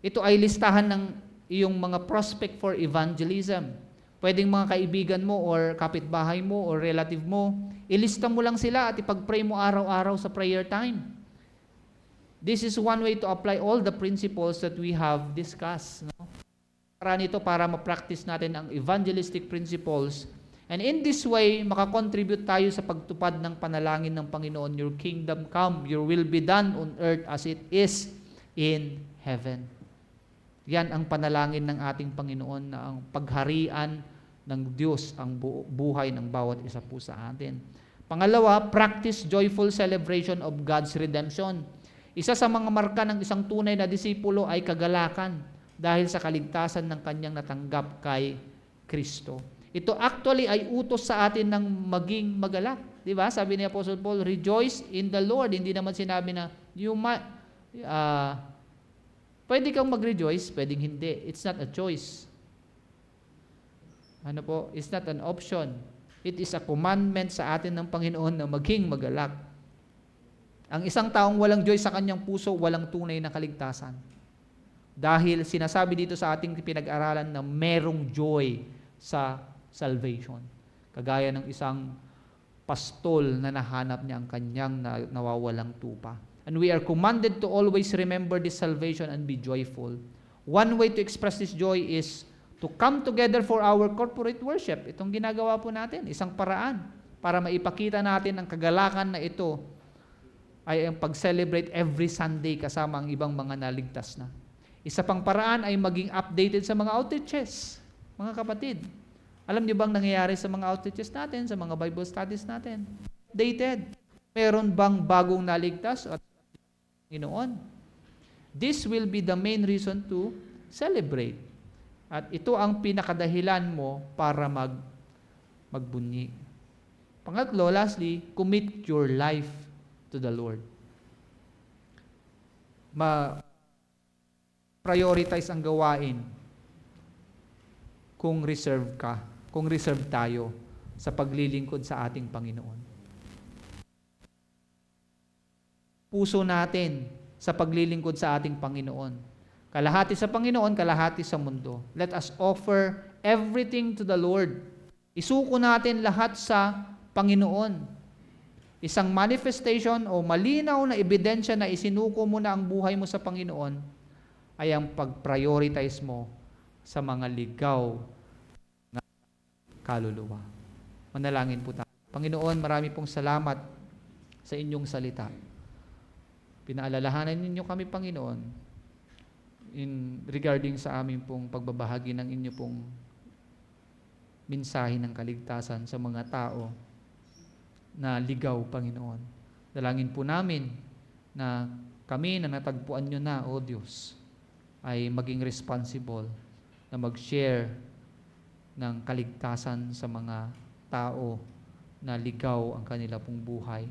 Ito ay listahan ng iyong mga prospect for evangelism. Pwedeng mga kaibigan mo or kapitbahay mo or relative mo, ilista mo lang sila at ipag-pray mo araw-araw sa prayer time. This is one way to apply all the principles that we have discussed. Para nito, para ma-practice natin ang evangelistic principles. And in this way, makakontribute tayo sa pagtupad ng panalangin ng Panginoon, "Your kingdom come, your will be done on earth as it is in heaven." Yan ang panalangin ng ating Panginoon, na ang pagharian ng Diyos ang buhay ng bawat isa po sa atin. Pangalawa, practice joyful celebration of God's redemption. Isa sa mga marka ng isang tunay na disipulo ay kagalakan dahil sa kaligtasan ng kanyang natanggap kay Kristo. Ito actually ay utos sa atin ng maging magalak. Di ba? Sabi ni Apostle Paul, "Rejoice in the Lord." Hindi naman sinabi na pwede kang mag-rejoice, pwedeng hindi. It's not a choice. It's not an option. It is a commandment sa atin ng Panginoon na maging magalak. Ang isang taong walang joy sa kanyang puso, walang tunay na kaligtasan. Dahil sinasabi dito sa ating pinag-aralan na merong joy sa salvation. Kagaya ng isang pastol na nahanap niya ang kanyang nawawalang tupa. And we are commanded to always remember this salvation and be joyful. One way to express this joy is to come together for our corporate worship. Itong ginagawa po natin, isang paraan para maipakita natin ang kagalakan na ito ay ang pag-celebrate every Sunday kasama ang ibang mga naligtas na. Isa pang paraan ay maging updated sa mga outreaches, mga kapatid. Alam niyo bang nangyayari sa mga outreaches natin, sa mga Bible studies natin? Updated. Meron bang bagong naligtas at Panginoon? This will be the main reason to celebrate. At ito ang pinakadahilan mo para magbunyi. Pangatlo, lastly, commit your life to the Lord. Prioritize ang gawain kung reserve ka, kung reserve tayo sa paglilingkod sa ating Panginoon. Puso natin sa paglilingkod sa ating Panginoon. Kalahati sa Panginoon, kalahati sa mundo. Let us offer everything to the Lord. Isuko natin lahat sa Panginoon. Isang manifestation o malinaw na ebidensya na isinuko mo na ang buhay mo sa Panginoon ay ang pag-prioritize mo sa mga ligaw na kaluluwa. Manalangin po tayo. Panginoon, marami pong salamat sa inyong salita. Pinaalalahanan ninyo kami, Panginoon, regarding sa amin pong pagbabahagi ng inyo pong mensahe ng kaligtasan sa mga tao na ligaw, Panginoon. Dalangin po namin na kami na natagpuan nyo na, O Diyos, ay maging responsible na mag-share ng kaligtasan sa mga tao na ligaw ang kanila pong buhay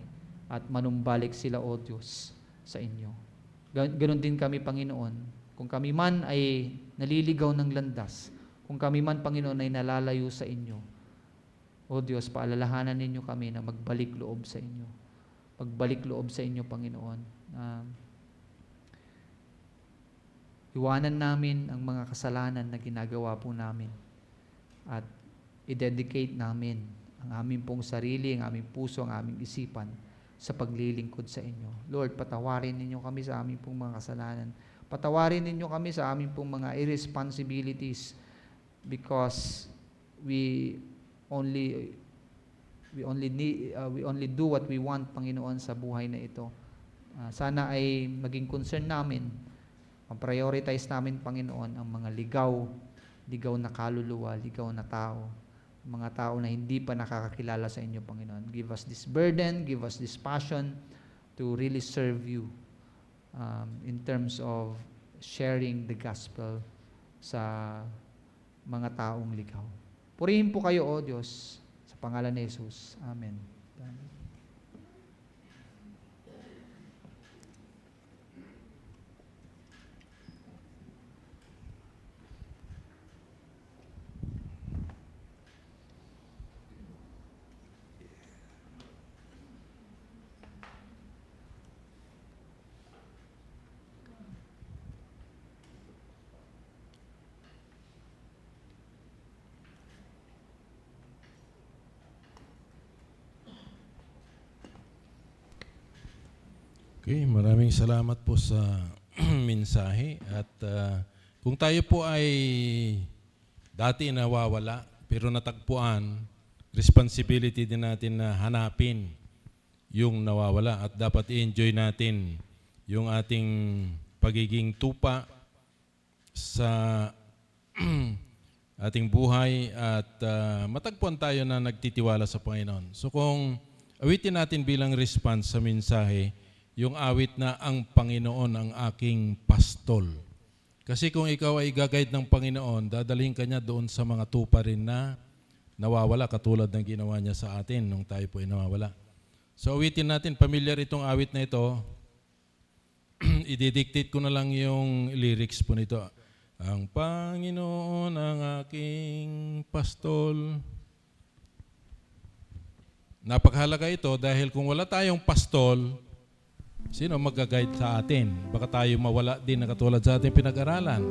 at manumbalik sila, O Diyos, sa inyo. Ganon din kami, Panginoon. Kung kami man ay naliligaw ng landas, kung kami man, Panginoon, ay nalalayo sa inyo, O Diyos, paalalahanan ninyo kami na magbalik loob sa inyo. Magbalik loob sa inyo, Panginoon. Iwanan namin ang mga kasalanan na ginagawa po namin at i-dedicate namin ang aming pong sarili, ang aming puso, ang aming isipan sa paglilingkod sa inyo. Lord, patawarin ninyo kami sa aming pong mga kasalanan. Patawarin ninyo kami sa aming pong mga irresponsibilities because we only do what we want, Panginoon, sa buhay na ito. Sana ay maging concern namin, prioritize namin, Panginoon, ang mga ligaw na kaluluwa, ligaw na tao, mga tao na hindi pa nakakakilala sa inyo, Panginoon. Give us this burden, give us this passion to really serve you in terms of sharing the gospel sa mga taong ligaw. Purihin po kayo, O Diyos, sa pangalan ni Jesus. Amen. Okay, maraming salamat po sa mensahe at kung tayo po ay dati nawawala pero natagpuan, responsibility din natin na hanapin yung nawawala at dapat i-enjoy natin yung ating pagiging tupa sa ating buhay at matagpuan tayo na nagtitiwala sa Panginoon. So kung awitin natin bilang response sa mensahe, yung awit na ang Panginoon ang aking pastol. Kasi kung ikaw ay gagayad ng Panginoon, dadalhin ka niya doon sa mga tupa rin na nawawala katulad ng ginawa niya sa atin nung tayo po ay nawawala. So awitin natin, familiar itong awit na ito. I-dictate ko na lang yung lyrics po nito. Ang Panginoon ang aking pastol. Napakahalaga ito dahil kung wala tayong pastol, Sino mag-guide sa atin? Baka tayo mawala din na katulad sa ating pinag-aralan.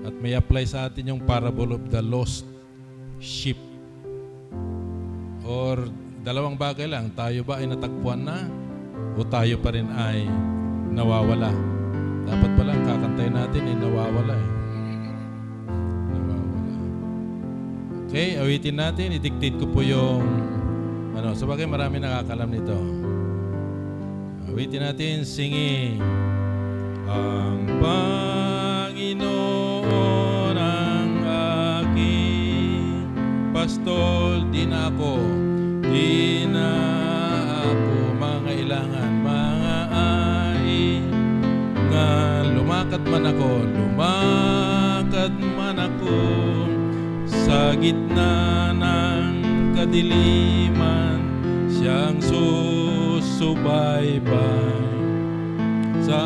At may apply sa atin yung parable of the lost sheep. Or dalawang bagay lang, tayo ba ay natagpuan na o tayo pa rin ay nawawala? Dapat pala ang kakantay natin ay nawawala eh. Nawawala. Okay, awitin natin. I-dictate ko po yung sa bagay marami nakakalam nito. Awitin natin, singing. Ang Panginoon ang aking pastol, di na ako mangailangan, mga ain nga lumakad man ako sa gitna ng kadiliman, siyang susubaybay sa